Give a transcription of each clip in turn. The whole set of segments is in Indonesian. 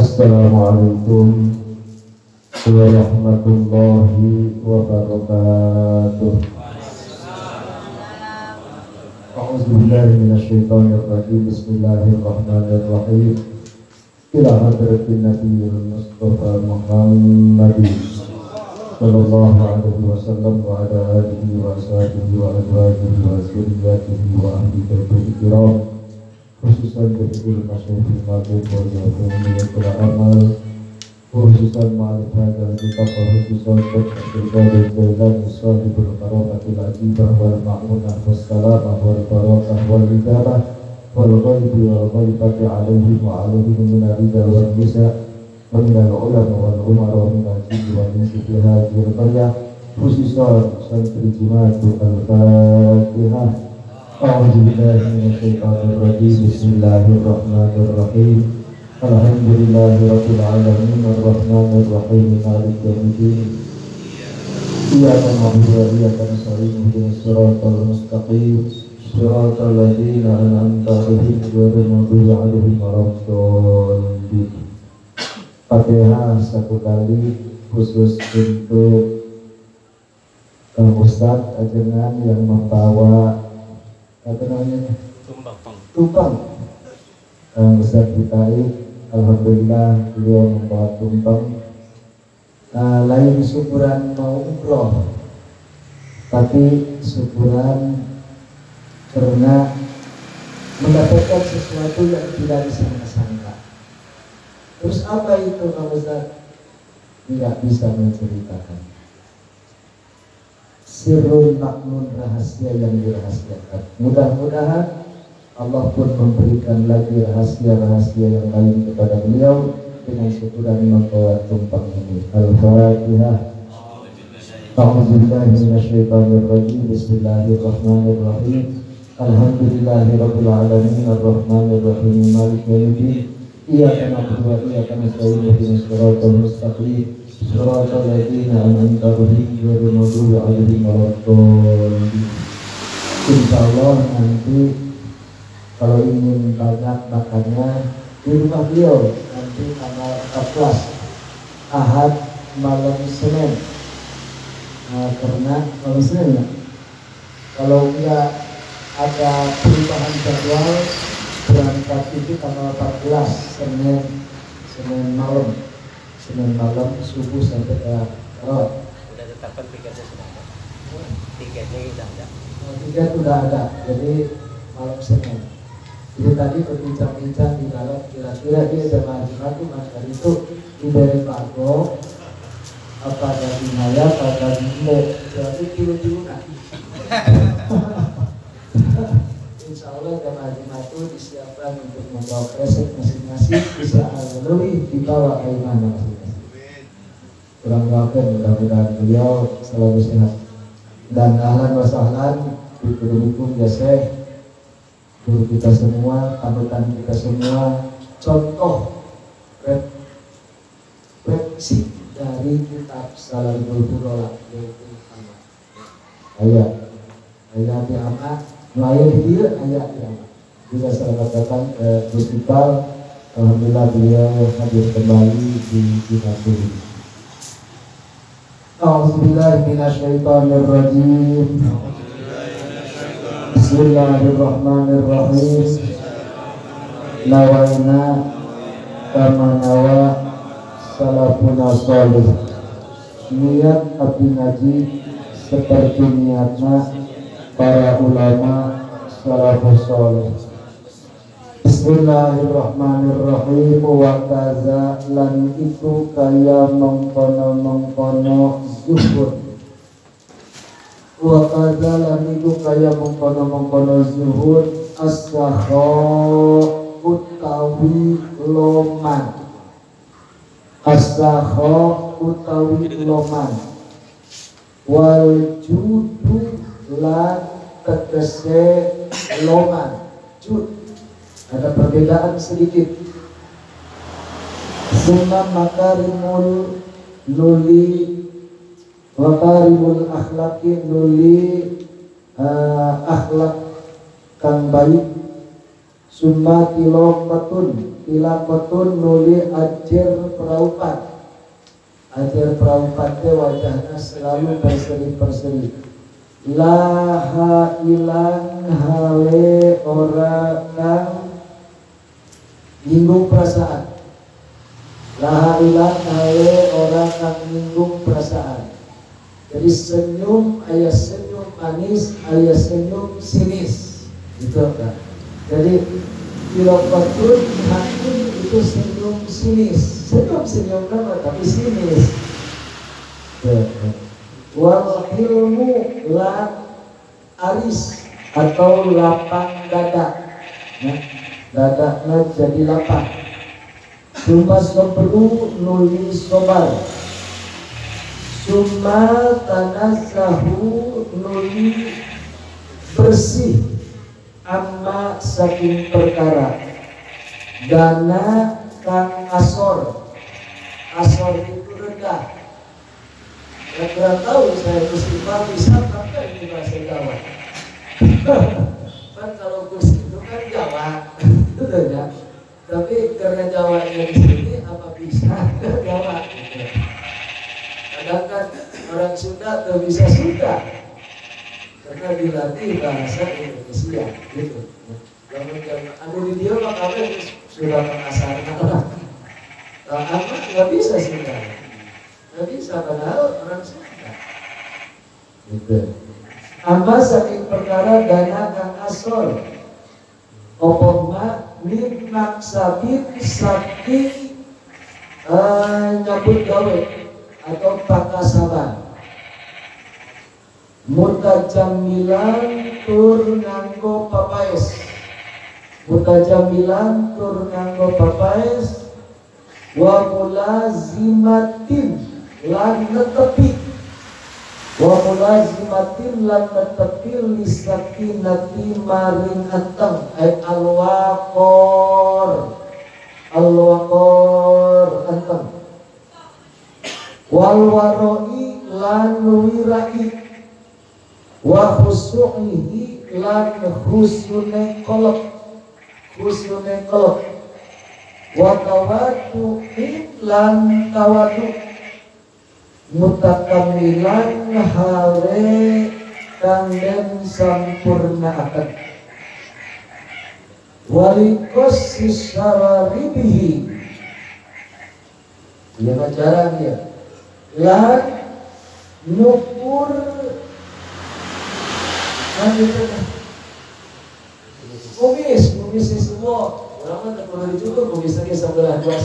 Assalamualaikum warahmatullahi wabarakatuh. A'udzubillahi minasyaitonirrajim. Bismillahirrahmanirrahim. Ila hadratin Nabiyil Mustafa Muhammadin sallallahu alaihi wasallam wa ala alihi wa sahbihi wa azwajihi wa dzurriyyatihi wa ahli baitihi kiram, khususan bidul masyhur mabud wa yaqul amal, khususan ma'rifat dan kitab, khususan berkaitan dengan sahibul karamatil ajibah wal ma'munah wassalamah wal barakah wal hidayah wal ghaibi wal ghaibati alaihim wa alaihim min ar-rijal wal nisa wa min al-ulama wal umara wa min al-jinn wa min fi hadhihi al-qaryah, khususan santri Jumaatul Al-Fatihah. A'udzu billahi minasyaitonir rajim. Bismillahirrahmanirrahim. Alhamdulillahirabbil alamin arrahmanir rahim maliki yaumiddin. Iyyaka na'budu wa iyyaka nasta'in ihdinas siratal mustaqim siratal ladzina an'amta 'alaihim ghairil maghdubi 'alaihim waladdallin. Fatihah satu kali khusus untuk Ustadz ajengan yang membawa apa namanya? Tumpang. Ustadz Bitai, alhamdulillah beliau membawa tumpang. Lain syukuran mau umroh, tapi syukuran karena mendapatkan sesuatu yang tidak disangka-sangka. Terus apa itu Pak Ustadz? Tidak bisa menceritakan. Sirrul maknun, rahasia yang dirahasiakan. Mudah-mudahan Allah pun memberikan lagi rahasia-rahasia yang lain kepada beliau dengan syukuran membawa tumpang ini. Al-Fatihah. A'udzubillahi minasyaitonir rajim. Bismillahirrahmanirrahim. Alhamdulillahirabbil alamin arrahmanir rahim maliki yaumiddin. Iyyaka na'budu wa iyyaka nasta'in ihdinas siratal mustaqim siratal ladzina an'amta 'alaihim ghairil maghdubi 'alaihim waladdallin. Insyaallah nanti kalau ingin banyak makannya di rumah beliau nanti tanggal 14 Ahad malam Senin. Karena malam Senin ya, kalau enggak ada perubahan jadwal berangkat itu tanggal 14 Senin malam subuh sampai ke Udah tetapkan tiketnya sudah ada. Tiketnya sudah ada. Tiket sudah ada. Jadi malam Senin. Jadi tadi berbincang-bincang di dalam kira-kira dia jemaah itu masalah itu diberi pago apa dari Maya pada Bimo berarti kilo-kilo nanti. Insya Allah jemaah itu disiapkan untuk membawa kresek masing-masing bisa lebih dibawa kaiman masing-masing. Kurang doakan mudah-mudahan beliau selalu sehat dan ahlan wa sahlan dukung ya Syekh, guru kita semua, panutan kita semua, contoh refleksi dari kitab Salamul Burola yaitu ayat di amat melayani dia ayat di amat. Juga selamat datang ke festival. Alhamdulillah beliau hadir kembali di Singapura ini. A'udzubillahi minasyaitonirrajim. Bismillahirrahmanirrahim. Nawaina kama nawa salafuna sholih. Niat abdi ngaji seperti niatnya para ulama salafus sholih. Bismillahirrahmanirrahim. Wa kaza lan itu kaya mengkono zuhud. Wa kaza lan itu kaya mengkono zuhud as-sakha utawi loman. As-sakha utawi loman. Wal judu lan tegese loman. Jud ada perbedaan sedikit. Summa makarimul nuli makarimul akhlaqin nuli akhlak kang baik. Summa tilapatun nuli ajar peraupat. Ajar peraupat teh wajahnya selalu berseri-berseri. Laha ilang hale ora kang nyinggung perasaan. Laha ilang hale ora kang nyinggung perasaan. Jadi senyum, ayah senyum manis, ayah senyum sinis, gitu kan. Jadi tilapatun hakim itu senyum sinis, senyum nama tapi sinis. Wal hilmu lan aris atau lapang dada, nah, dadanya jadi lapang. Summa sobru nuli sobar. Summa tanazahu nuli bersih amma saking perkara dana kang asor. Asor itu rendah. Kurang tahu saya Muslimah bisa pakai ini bahasa Jawa. Kan kalau Gus itu kan Jawa, itu ya. Tapi karena Jawanya di sini apa bisa Jawa? Gitu. Kadang kan orang Sunda tuh bisa Sunda karena dilatih bahasa Indonesia, gitu. Anu di dia mah kami sudah mengasarkan orang. Apa nggak bisa Sunda? Nggak bisa padahal orang Sunda. Gitu. Amma saking perkara dana kang asor. Opoma min maksabin saking nyambut gawe atau pakasaban. Mutajamilan tur nganggo papaes. Mutajamilan tur nganggo papaes. Wa mulazimatin lan netepi. Wa mulazimatin lan netepi lisakinati maring anteng ay alwaqor anteng. Wal waroi lan wirai wa khusu'ihi lan khusune qalb wa tawadu lan tawadu mutakamilan hale kang den sampurna akan walikos sisararibihi ya pacaran ya lan nyukur kumis semua orang kan tak perlu dicukur kumis lagi sebelah dua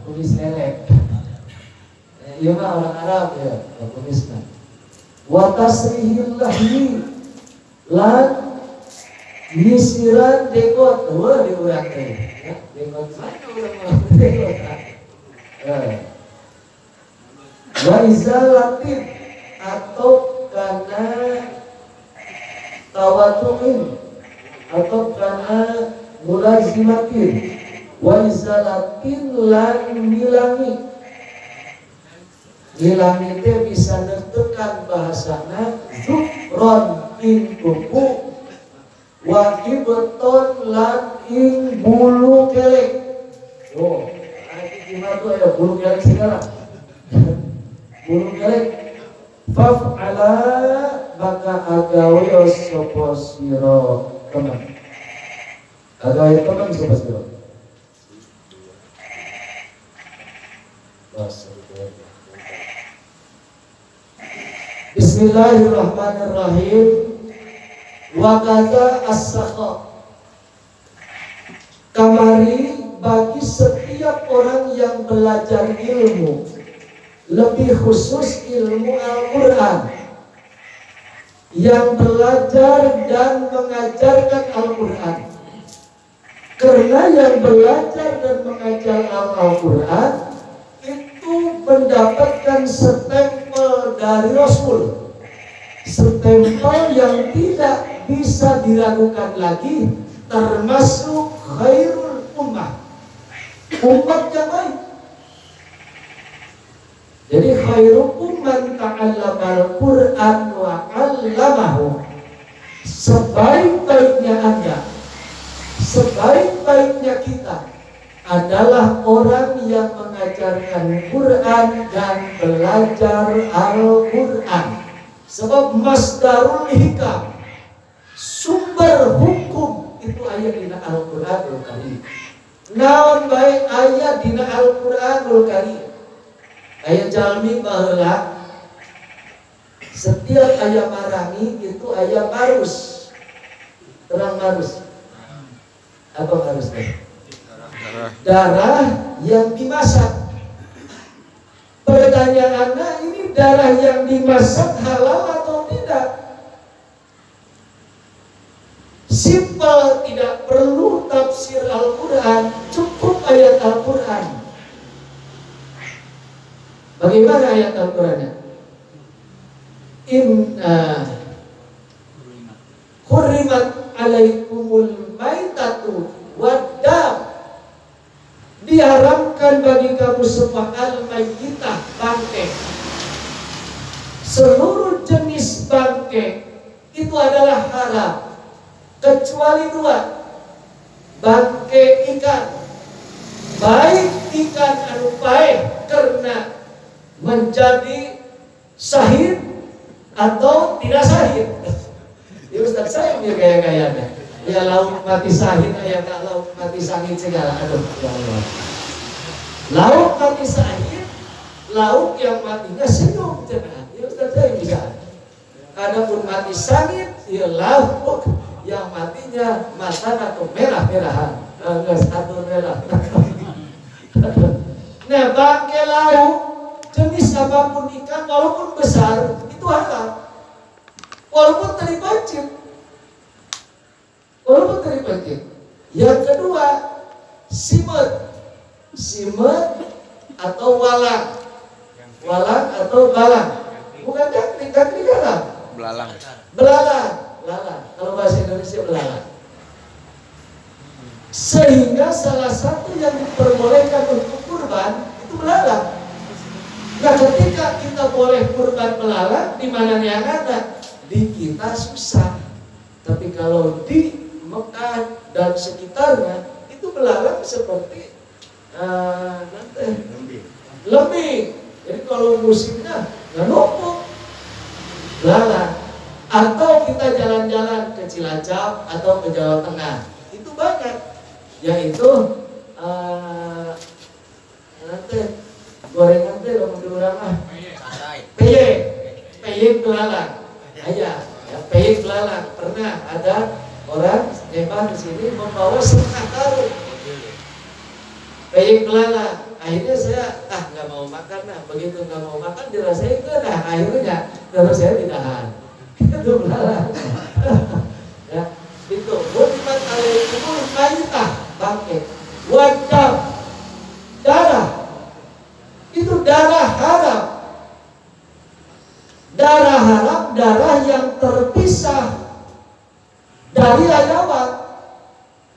kumis lelek. Iya mah orang Arab ya kumisnya. Wa tasrihil lahmi lan nyisiran dekot, wah diurang teh ya dekot mana orang dekot. Wa izalatin atau karena tawatuin atau karena mulazimatin wa izalatin lan ngilangi teh bisa nentukan bahasana zufron ing kuku wa ibton lan ing bulu kelek. Oh, nanti gimana tuh ya bulu kelek segala. Bulu kelek. Faf'ala maka agawe sapa sira teman. Agawe teman sapa sira. Bismillahirrahmanirrahim. Wa kaza as-sakha. Kamari bagi setiap orang yang belajar ilmu, lebih khusus ilmu Al-Quran, yang belajar dan mengajarkan Al-Quran. Karena yang belajar dan mengajar Al-Quran itu mendapatkan stempel dari Rasul, stempel yang tidak bisa diragukan lagi, termasuk khairul ummah, umat yang baik. Jadi khairukum man ta'allamal Qur'an wa 'allamahu. Sebaik-baiknya Anda adalah orang yang mengajarkan Quran dan belajar Al-Quran. Sebab masdarul hikam, sumber hukum itu ayat dina Al-Quranul Karim. Naon baik ayat dina Al-Quranul Karim. Ayat jalmi baheula setiap ayat marangi itu ayat marus. Terang marus. Apa marus teh? Darah yang dimasak. Pertanyaannya, ini darah yang dimasak halal atau tidak? Simpel, tidak perlu tafsir Al-Quran, cukup ayat Al-Quran. Bagaimana ayat Al-Qurannya? Inna hurrimat alaikumul maitatu waddam, diharamkan bagi kamu semua al-mayyitah, bangkai. Seluruh jenis bangkai itu adalah haram kecuali dua, bangkai ikan, baik ikan anu baik karena menjadi syahid atau tidak syahid. Ya Ustaz, saya punya gaya-gayanya. Ya lauk mati syahid, ya tak lauk mati syahid segala. Aduh, ya Allah. Lauk mati syahid, lauk yang matinya senyum cenah. Ya Ustaz, saya bisa. Adapun mati syahid, ya lauk yang matinya mata atau merah-merahan. Enggak satu merah. Nah, bangkai lauk jenis apapun ikan walaupun besar itu halal. Walaupun terpancing. Walaupun terpancing. Yang kedua, simet. Simet atau walang. Walang atau balang. Bukan gantri galang. Belalang. Belalang. Belalang. Kalau bahasa Indonesia belalang. Sehingga salah satu yang diperbolehkan untuk kurban itu belalang. Nah, ketika kita boleh kurban belalang, di mana yang ada? Di kita susah. Tapi kalau di Mekah dan sekitarnya itu belalang seperti lebih. Jadi kalau musimnya nggak numpuk belalang. Atau kita jalan-jalan ke Cilacap atau ke Jawa Tengah, itu banyak. Yaitu nanti gorengan teh kalau di orang mah peyek belalang. Ya, peyek belalang. Pernah ada orang hebat di sini membawa setengah karung peyek belalang. Akhirnya saya nggak mau makan. Nah, begitu nggak mau makan dirasain ke, nah akhirnya terus saya ditahan. Itu belalang. Ya, itu hurrimat alaikumul maitah, bangkai, waddam, darah. Itu darah haram. Darah haram, darah yang terpisah dari hayawat.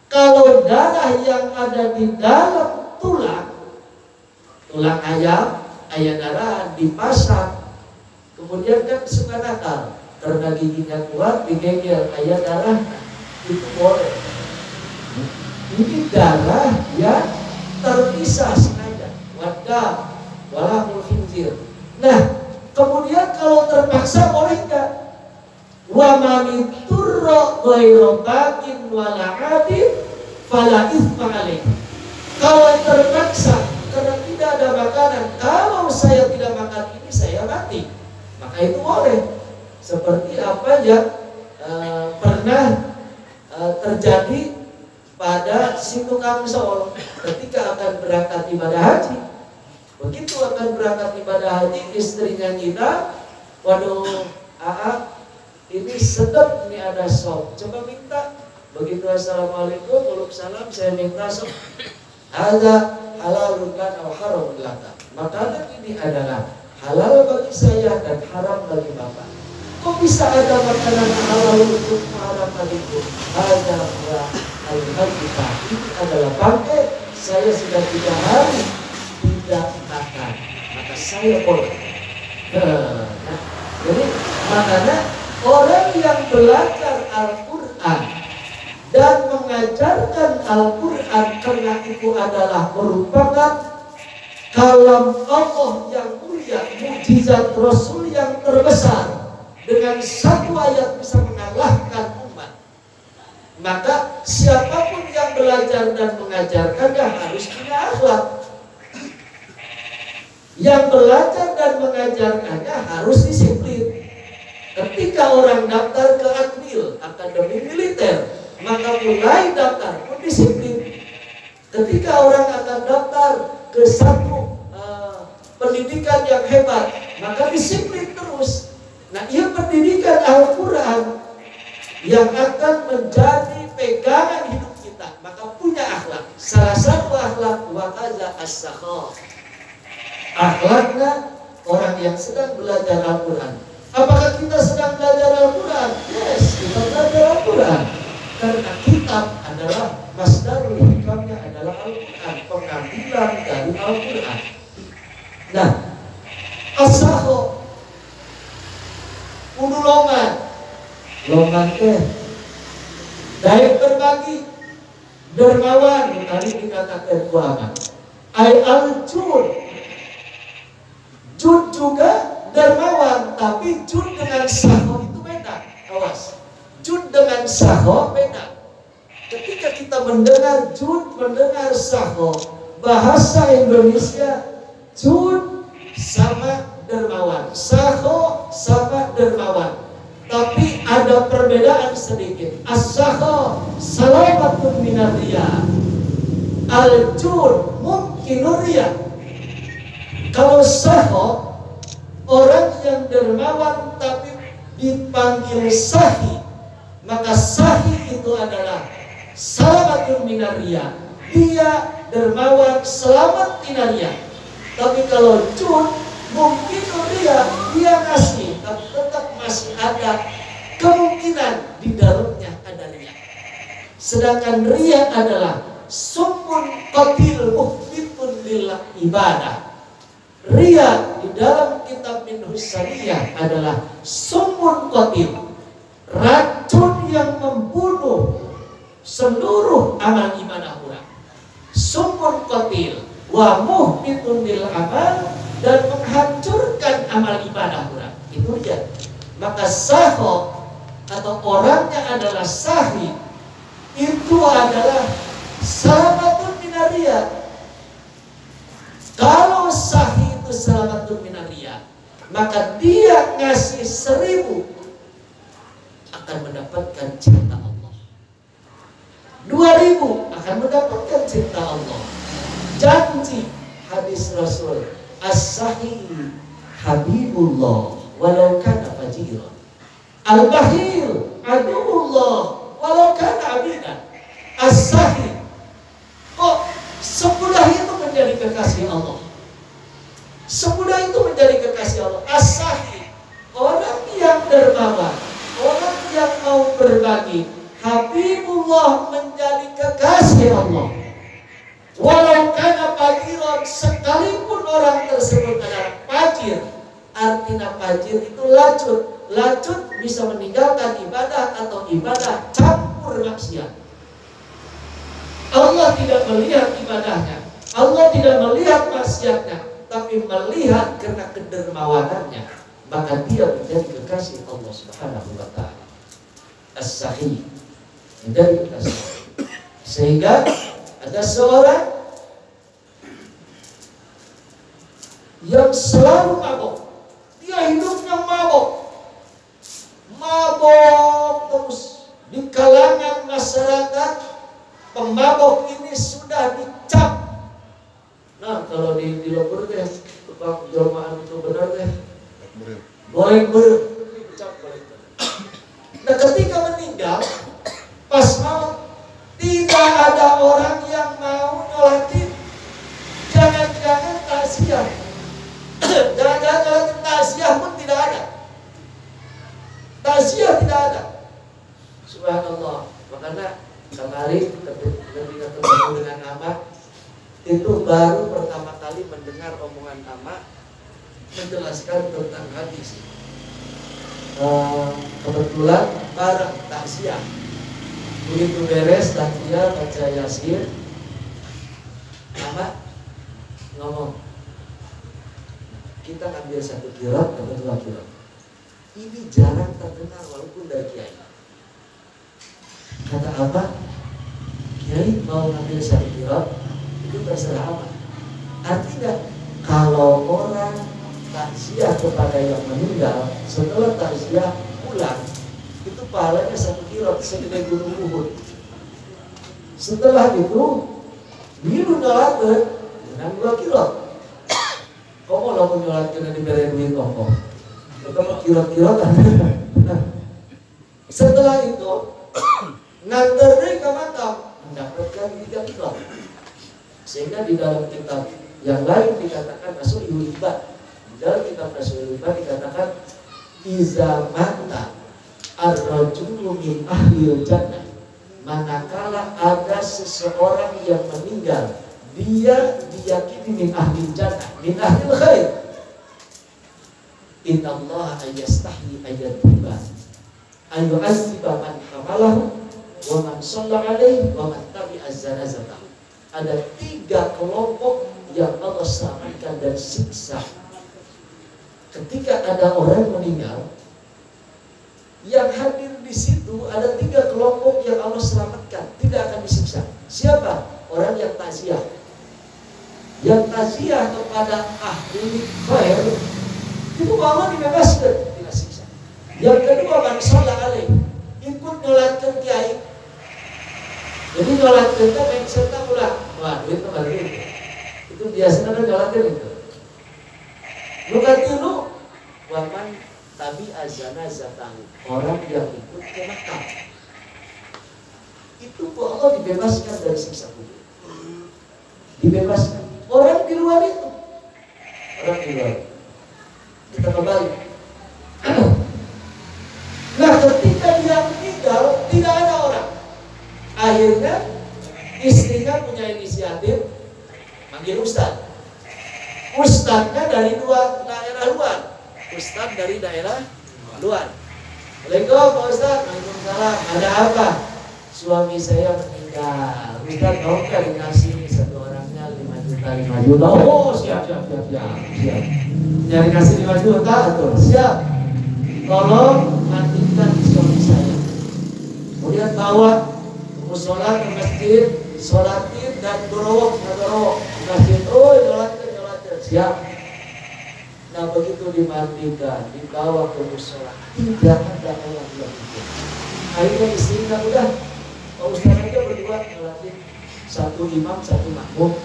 Kalau darah yang ada di dalam tulang ayam, ayam darah dipasang, kemudian kan suka nakal karena giginya kuat, digegel ayam darah, itu boleh. Ini darah yang terpisah sengaja. Wadah walahul khinzir. Nah, kemudian kalau terpaksa boleh enggak? Wa man turra ghairu bagin wala adin fala itsma alaih. Kalau terpaksa karena tidak ada makanan, kalau saya tidak makan ini saya mati, maka itu boleh. Seperti apa yang pernah terjadi pada si tukang sol ketika akan berangkat ibadah haji. Begitu akan berangkat ibadah haji, istrinya nyita, waduh, ini sedap, ini ada sop, coba minta. Begitu assalamualaikum, waalaikumsalam, saya minta sop. Ada halal kan atau haram laka. Makanan ini adalah halal bagi saya dan haram bagi bapak. Kok bisa ada makanan halal untuk haram bagiku? Ada al-kita. Ini adalah bangkai. Saya sudah 3 hari tidak makan, maka saya boleh. Jadi makanya orang yang belajar Al-Quran dan mengajarkan Al-Quran karena itu adalah merupakan kalam Allah yang mulia, mukjizat Rasul yang terbesar. Dengan satu ayat bisa mengalahkan umat. Maka siapapun yang belajar dan mengajarkannya harus punya akhlak. Yang belajar dan mengajarkannya harus disiplin. Ketika orang daftar ke Akmil, Akademi Militer, maka mulai daftar pun disiplin. Ketika orang akan daftar ke satu pendidikan yang hebat, maka disiplin terus. Nah, ia pendidikan Al-Quran yang akan menjadi pegangan hidup kita, maka punya akhlak. Salah satu akhlak wakaza as-sakha. Akhlaknya orang yang sedang belajar Al-Quran. Apakah kita sedang belajar Al-Quran? Yes, kita belajar Al-Quran. Karena kitab adalah masdarul hikamnya adalah Al-Quran, pengambilan dari Al-Quran. Nah, as-sakha kudu longan teh daek berbagi, dermawan tadi dikatakan kuaman. Ai al-jud, jud juga dermawan, tapi jud dengan sakho itu beda. Awas, jud dengan sakho beda. Ketika kita mendengar jud, mendengar sakho, bahasa Indonesia jud sama dermawan, sakho sama dermawan, tapi ada perbedaan sedikit. As-sakho salamatun minar riya, al-jud mungkinur riya. Kalau sakho, orang yang dermawan tapi dipanggil sahi, maka sahi itu adalah salamatun minar riya, dia dermawan selamat minar riya. Tapi kalau jud mungkin dia ngasih, tapi tetap masih ada kemungkinan di dalamnya ada riya. Sedangkan riya adalah sumun qatil muhbitun lil ibadah. Riya di dalam kitab Minhus Saniyah adalah sumun qatil, racun yang membunuh seluruh amal ibadah orang. Sumun qatil wa muhbitun lil amal, dan menghancurkan amal ibadah orang. Itu dia. Maka sakho atau orangnya adalah sahi, itu adalah salamatun minar riya. Kalau sahi itu salamatun minar riya, maka dia ngasih 1000 akan mendapatkan cinta Allah. 2000 akan mendapatkan cinta Allah. Janji hadis Rasul, as-sahi habibullah walau kana fajiran, al-bakhil aduullah walau kana abidan. As-sahi kok semudah itu menjadi kekasih Allah, semudah itu menjadi kekasih Allah. As-sahi orang yang dermawan, orang yang mau berbagi. Habibullah menjadi kekasih Allah. Walau kana fajiran, sekalipun orang tersebut adalah fajir. Artinya fajir itu lacut. Lacut bisa meninggalkan ibadah atau ibadah campur maksiat. Allah tidak melihat ibadahnya, Allah tidak melihat maksiatnya, tapi melihat karena kedermawanannya, maka dia menjadi kekasih Allah Subhanahu wa ta'ala. As-sahi menjadi kekasih. Sehingga ada seorang yang selalu mabok, dia hidupnya mabok terus. Di kalangan masyarakat, pemabok ini sudah dicap. Nah, kalau di Lombok deh, tukang jelmaan itu benar deh, boleh dicap. Nah, ketika meninggal, pas maut, tidak ada orang yang mau nyolatin. Jangan-jangan takziah, jangan-jangan nyolatin takziah pun tidak ada. Takziah tidak ada. Subhanallah. Makanya kemarin ketika ketemu dengan Ama, itu baru pertama kali mendengar omongan Ama menjelaskan tentang hadis. Kebetulan bareng takziah. Begitu beres takziah baca Yasin, ulama ngomong, kita ambil 1 qiraat atau 2 qiraat. Ini jarang terdengar walaupun dari kiai. Kata apa? Kiai mau ngambil 1 qiraat itu terserah apa. Artinya kalau orang takziah kepada yang meninggal, setelah takziah pulang, itu pahalanya 1 qiraat segede gunung Uhud. Setelah itu biru nyolakeun menang 2 qiraat. Komo lamun nyolakeun dibere duit komo. Ketemu qiraat-qiraat. Setelah itu nganter deui ka makam mendapatkan 3 qiraat. Sehingga di dalam kitab yang lain dikatakan Nasul Ibad. Di dalam kitab Nasul Ibad dikatakan iza mata ar-rajulu min ahlil jannah. Manakala ada seseorang yang meninggal, dia diyakini min ahlil jannah, min ahlil khair. Innallaha ayastahi ayatiba ayu'azziba man hamalahu wa man shalla alaihi wa man tabi'a zanazata. Ada 3 kelompok yang Allah selamatkan dan siksa. Ketika ada orang meninggal, yang hadir di situ ada 3 kelompok yang Allah selamatkan, tidak akan disiksa. Siapa? Orang yang takziah. Yang takziah kepada ahli khair itu Allah dibebaskan, tidak siksa. Yang kedua, man shalla alaihi, ikut nyolatkan kiai. Jadi nyolatkan itu main serta ulah. Wah, duit kemarin itu. Itu biasanya kan nyolatkan itu. Lu ganti lu, waman tabi azana zatahu, orang yang ikut ke makam. Itu Allah dibebaskan dari siksa kubur. Dibebaskan. Orang di luar itu. Orang di luar. Kita kembali. Nah, ketika dia meninggal, tidak ada orang. Akhirnya istrinya punya inisiatif manggil ustaz. Ustaznya dari daerah luar. Ustaz dari daerah luar. Assalamualaikum Pak Ustaz. Waalaikumsalam. Ada apa? Suami saya meninggal. Ustaz mau nggak dikasih 1 orangnya 5 juta. Oh siap. Jadi kasih 5 juta tuh. Siap. Tolong mandikan suami saya. Kemudian bawa musola ke masjid, sholatin dan dorowok masjid. Oh nyolatin. Siap. Nah begitu dimandikan, dibawa ke musola, tidak ada orang yang ikut. Akhirnya istrinya udah, Pak Ustaz aja berdua nyolatin, 1 imam 1 makmum.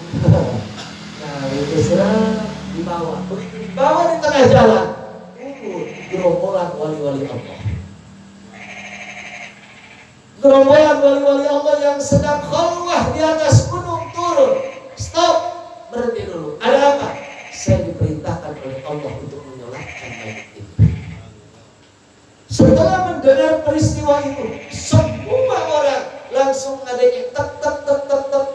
Nah itu serah dibawa. Begitu dibawa di tengah jalan, gerombolan wali-wali Allah. Gerombolan wali-wali Allah yang sedang khalwah di atas gunung turun. Stop, berhenti dulu. Ada apa? Saya diperintahkan oleh Allah untuk menyolatkan mayat itu. Setelah mendengar peristiwa itu, semua orang langsung adanya tek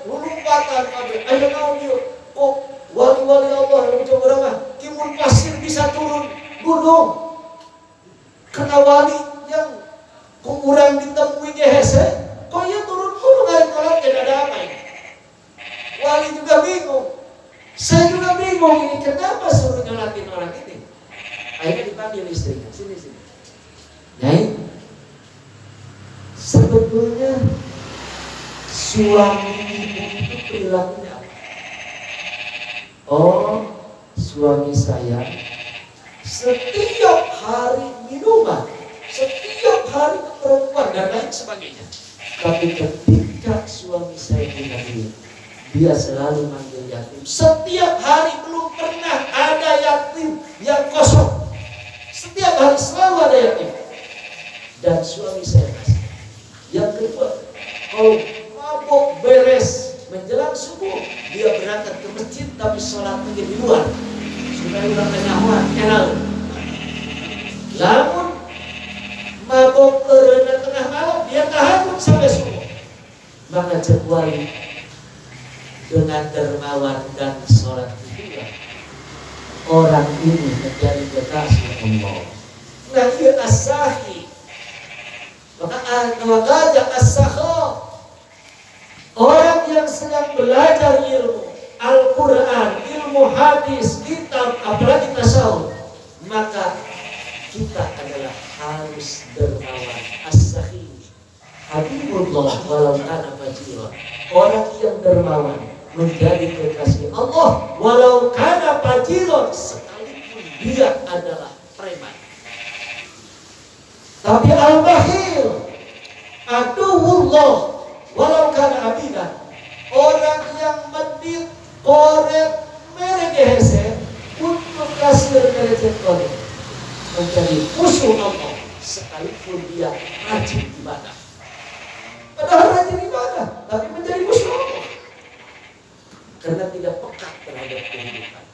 lompatan kabeh. Ayo naon yuk. Kok wali-wali Allah yang coba ramah, timun pasir bisa turun gunung. Kena wali yang kurang ditemui ke hese, kok ya turun gunung ayo sholat, ada apa ini? Wali juga bingung. Saya juga bingung ini kenapa suruh nyolatin orang ini. Akhirnya dipanggil istrinya, sini. Nyai, sebetulnya suami ibu itu perilakunya apa? Oh, suami saya setiap hari minuman, setiap hari keperluan dan lain sebagainya. Tapi ketika suami saya meninggal, dia selalu manggil yatim. Setiap hari belum pernah ada yatim yang kosong. Setiap hari selalu ada yatim. Dan suami saya kasih. Yang kedua, kalau mabuk beres menjelang subuh, dia berangkat ke masjid tapi sholatnya di luar. Supaya ulang kenyahuan, kenal. Namun mabuk karena tengah malam, dia tahajud sampai subuh. Maka kecuali dengan dermawan dan sholat itu orang ini menjadi kekasih Allah. Nah dia as-sahi. Maka as-sakha, orang yang sedang belajar ilmu, hadis, kitab, apalagi tasawuf, maka kita adalah harus dermawan. As-sahi habibullah walau kana fajira. Orang yang dermawan menjadi kekasih Allah walau kana fajira, sekalipun dia adalah preman. Tapi al-bakhil aduwullah walau kana abidan. Orang yang medit, korek, meregehese untuk kasir merecet korek menjadi musuh Allah sekalipun dia rajin ibadah. Padahal rajin ibadah, tapi menjadi musuh Allah karena tidak peka terhadap kehidupan.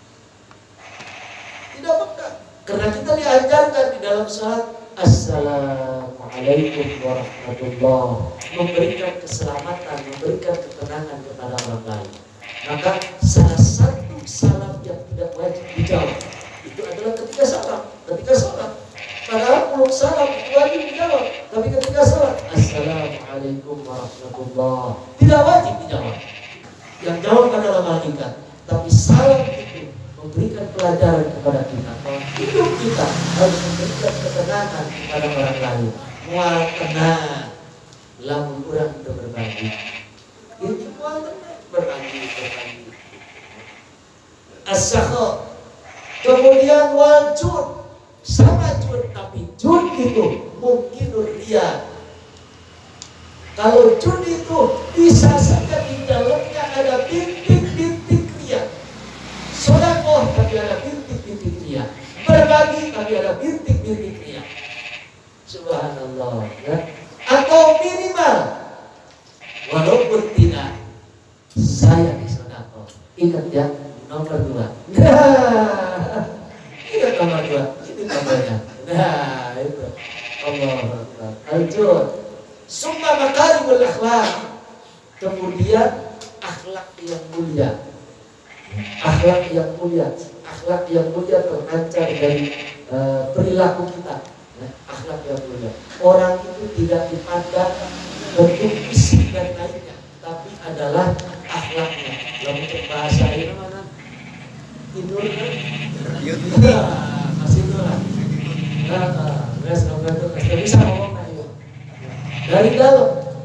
Tidak peka karena kita diajarkan di dalam salat Assalamualaikum warahmatullahi, memberikan keselamatan, memberikan ketenangan kepada orang lain. Maka salah satu salam yang tidak wajib dijawab itu adalah ketika salam, ketika sholat. Padahal peluk salam itu wajib dijawab, tapi ketika sholat Assalamualaikum warahmatullahi tidak wajib dijawab. Yang jawab adalah malaikat. Tapi salam itu memberikan pelajaran kepada kita bahwa hidup kita harus memberikan ketenangan kepada orang lain. Mual tenang, lamun orang itu berbagi. Itu mual tenang, berbagi. As-sakha. Kemudian wal-jud, sama jud, tapi jud itu mungkin ria. Kalau jud itu bisa saja di dalamnya ada bintik-bintik ria. Sedekah tapi ada bintik-bintik ria. Berbagi tapi ada bintik-bintik ria. Subhanallah, ya. Atau minimal walaupun tidak saya disedekah. Ingat ya, nomor 2. Nah, ingat nomor 2. Ini nomornya. Nah, itu. Allah Akbar. Al-jud. Summa makarimul akhlak. Kemudian akhlak yang mulia. Akhlak yang mulia. Akhlak yang mulia terpancar dari perilaku kita. Akhlak yang mulia. Orang itu tidak dipandang bentuk fisik dan lainnya, tapi adalah akhlaknya. Kalau untuk bahasa ini mana? Tidur kan? Masih tidur lah. Nggak bisa ngomong nah, ya.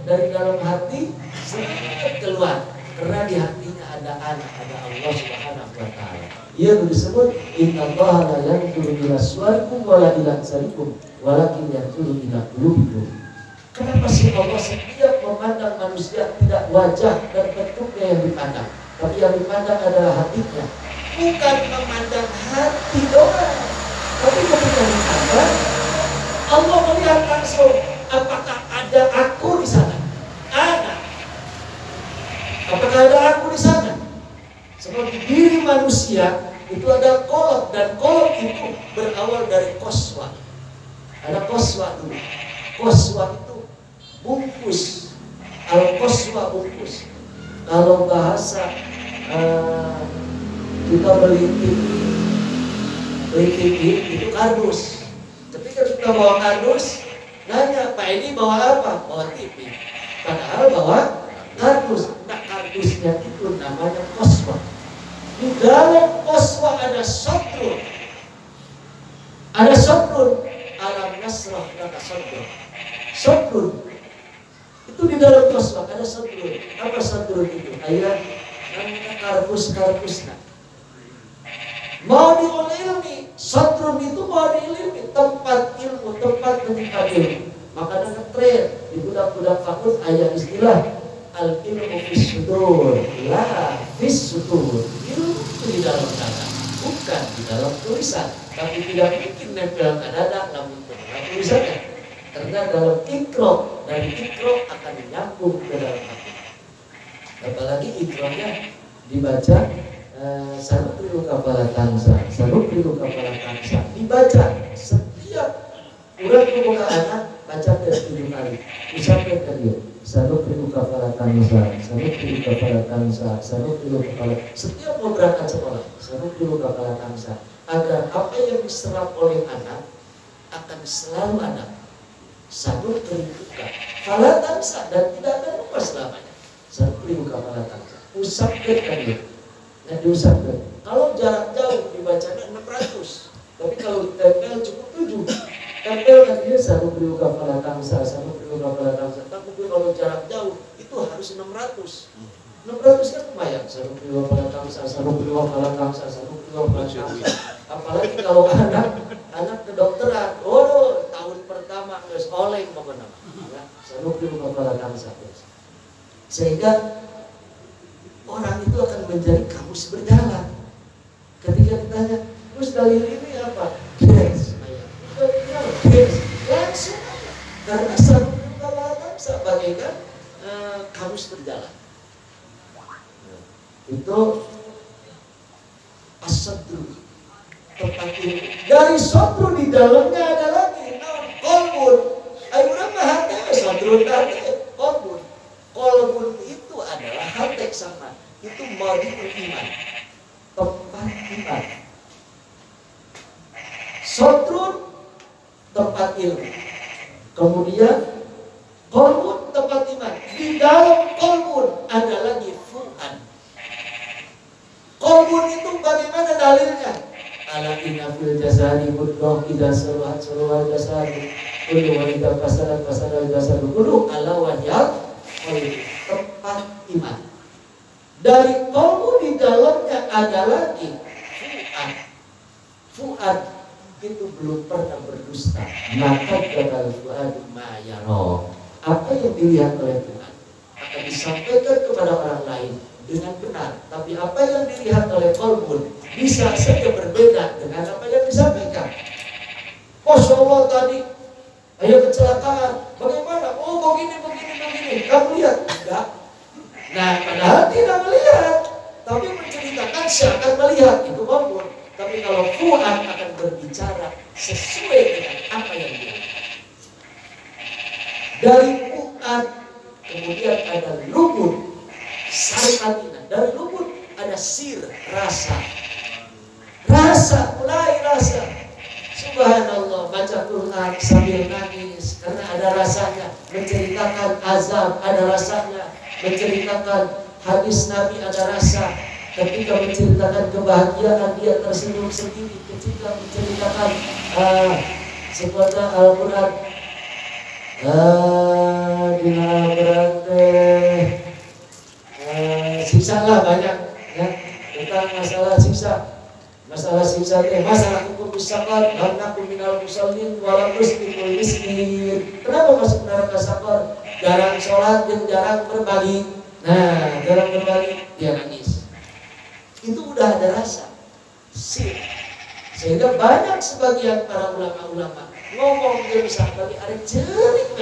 Dari dalam hati sangat keluar, karena di hatinya ada anak, ada Allah Subhanahu wa Ta'ala. Ia disebut innallaha la yanzuru ila suwarikum wala ila ajsamikum walakin yanzuru ila qulubikum. Kenapa sih Allah setiap memandang manusia tidak wajah dan bentuknya yang dipandang, tapi yang dipandang adalah hatinya. Bukan memandang hati doang, tapi ketika dipandang Allah melihat langsung apakah ada aku di sana. Ada. Apakah ada aku di sana? Seperti diri manusia itu ada kolot, dan kolot itu berawal dari koswa. Ada koswa dulu. Koswa itu bungkus. Al-koswa bungkus. Kalau bahasa kita beli TV itu kardus. Ketika kita bawa kardus, nanya, Pak ini bawa apa? Bawa TV. Padahal bawa kardus. Nah, kardusnya itu namanya koswa. Di dalam koswa ada sabrun. Ada sabrun. Alam nasrah laka sabrun. Sabrun. Itu di dalam koswa ada sabrun. Apa sabrun itu? Ayat namanya kardus. Mau diilmi, sabrun itu mau diilmi, tempat ilmu, tempat menyimpan ilmu. Maka ada tren di budak-budak fakultas ayat istilah al-ilmu fis sudur, la fis sudur. Ilmu itu di dalam dada, bukan di dalam tulisan. Tapi tidak mungkin nempel ke dada namun dalam tulisannya. Karena dalam ikro, dari ikro akan menyambung ke dalam hati. Apalagi ikronya dibaca Sanuqri'u kafala tansa, Sanuqri'u kafala tansa. Dibaca setiap urang buka anak baca ke 7 kali. Sampai ke dia. Sanuqri'u kafala tansa, Sanuqri'u kafala tansa, Sanuqri'u kafala. Setiap mau berangkat sekolah, Sanuqri'u kafala tansa. Agar apa yang diserap oleh anak akan selalu ada. Sanuqri'u kafala tansa, dan tidak akan lupa selamanya. Sanuqri'u kafala tansa. Usapkan dia. Nah, diusahakan. Kalau jarak jauh dibacanya 600, tapi kalau ditempel cukup 7. Tempel nantinya satu priyoga pada tangsa, satu priyoga pada tangsa. Tapi kalau jarak jauh itu harus 600. 600 kan lumayan. Satu priyoga pada tangsa, satu priyoga pada tangsa, satu priyoga pada tangsa. Apalagi kalau anak kedokteran, tahun pertama harus oleng pokoknya. Ya, satu priyoga pada tangsa. Sehingga orang itu akan menjadi kamus berjalan. Ketika ditanya, terus dalil ini apa? Yes, yes, langsung. Karena satu kata bagaikan kamus berjalan. Itu as-sadru, tempat ilmu. Dari sadru di dalamnya ada lagi qalbun. Ayo nama hati sadru tadi qalbun. Qalbun itu adalah hati sama. Itu maudiul iman, tempat iman. Sadrun tempat ilmu. Kemudian qalbun tempat iman. Di dalam qalbun ada lagi fu'ad. Qalbun itu bagaimana dalilnya? Ala inna fil jasadi mudghah idza saluhat saluhal jasadu kullu wa idza fasadat fasadal jasadu kullu ala wahyal tempat iman. Dari qalbu di dalamnya ada lagi fu'ad. Fu'ad itu belum pernah berdusta. Maka gagal fu'ad ma yara. Apa yang dilihat oleh Tuhan akan disampaikan kepada orang lain dengan benar, tapi apa yang dilihat oleh qalbun bisa saja berbeda dengan apa yang disampaikan. Masya Allah tadi ayo kecelakaan, bagaimana? Oh begini. Kamu lihat? Enggak. Nah, padahal tidak melihat, tapi menceritakan seakan melihat, itu qalbun. Tapi kalau fu'ad akan berbicara sesuai dengan apa yang dilihat. Dari fu'ad kemudian ada lubun, sarikatina. Dari lubun ada sir, rasa. Mulai rasa. Subhanallah, baca Quran sambil nangis karena ada rasanya. Menceritakan azab ada rasanya. Menceritakan hadis Nabi ada rasa. Ketika menceritakan kebahagiaan dia tersenyum sendiri. Ketika menceritakan seperti Al-Quran, siksa lah banyak ya, tentang masalah siksa masalah hukum sakar, anakku minal musallin walam muslimul miskin. Kenapa masuk neraka sakar? Jarang sholat dan jarang berbagi. Nah, jarang berbagi dia nangis. Itu udah ada rasa sih. Sehingga banyak sebagian para ulama-ulama ngomong dia bisa bagi arek cerik.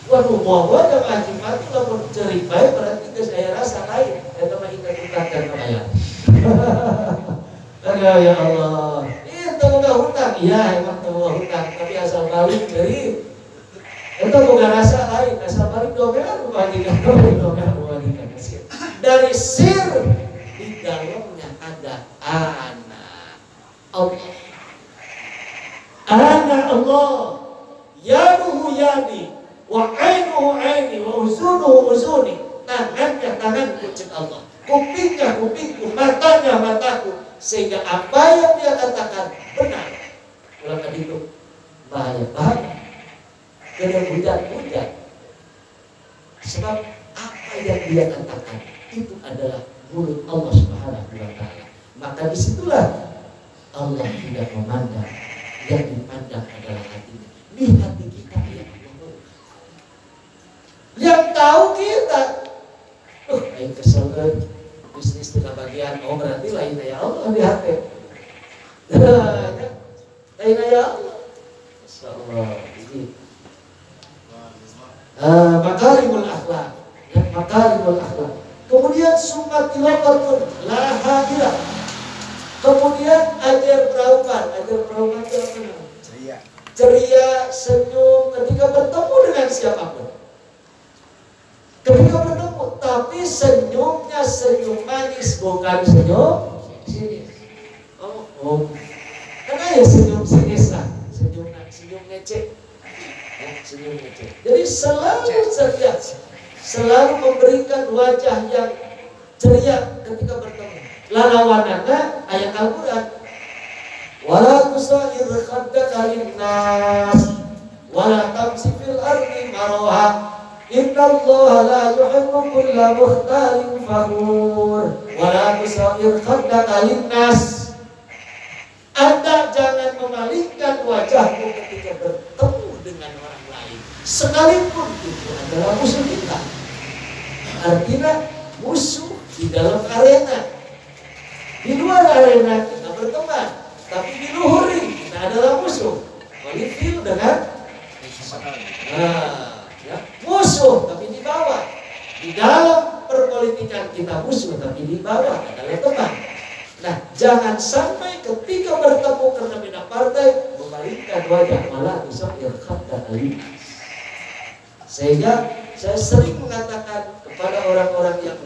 Waduh, bawa ada ngaji mati lamun cerik baik berarti ke saya rasa lain. Ya teman ingat dan kaya. Ya Allah. Itu bukan hutang, iya emang bukan hutang, tapi asal balik cerik. Itu bukan rasa lain, asal balik domelan kebajikan. Dari sir di dalamnya ada ana Allah, yaduhu yadi, wa ainuhu aini, wa uzunuhu uzuni. Tangannya tanganku cek Allah, kupingnya kupingku, matanya mataku. Sehingga apa yang dia katakan benar. Ulang itu bahaya. Jangan hujan. Sebab apa yang dia katakan itu adalah mulut Allah Subhanahu wa ta'ala. Maka disitulah Allah tidak memandang, yang dipandang adalah hatinya. Di hati kita yang Allah. Yang tahu kita, ayo kesel kan, bisnis tengah bagian, berarti lain ya Allah di hati. Lain ya Allah. Insyaallah ini. Makarimul akhlak, makarimul akhlak. Kemudian summa tilaqatun la hadirah. Kemudian ajar peraupan itu apa? Ceria, senyum ketika bertemu dengan siapapun. Ketika bertemu, tapi senyumnya senyum manis, bukan senyum sinis. Karena ya senyum sinis lah, senyum ngecek. Senyum ngecek. Jadi selalu ceria, selalu memberikan wajah yang ceria ketika bertemu. Lalawanana ayat Al-Quran. Wala tusair khaddaka linnas wala tamsi fil ardi maraha innallaha la yuhibbu kulla mukhtalin fakhur. Wala tusair khaddaka linnas. Anda jangan memalingkan wajahmu ketika bertemu dengan orang lain, sekalipun itu adalah musuh kita. Artinya musuh di dalam arena. Di luar arena kita berteman, tapi di luhur kita adalah musuh. Walifil dengan ya, musuh, tapi di bawah. Di dalam perpolitikan kita musuh, tapi di bawah adalah teman. Nah, jangan sampai ketika bertemu karena beda partai memalingkan wajah, malah bisa irkhadat alinas. Sehingga saya sering mengatakan kepada orang-orang yang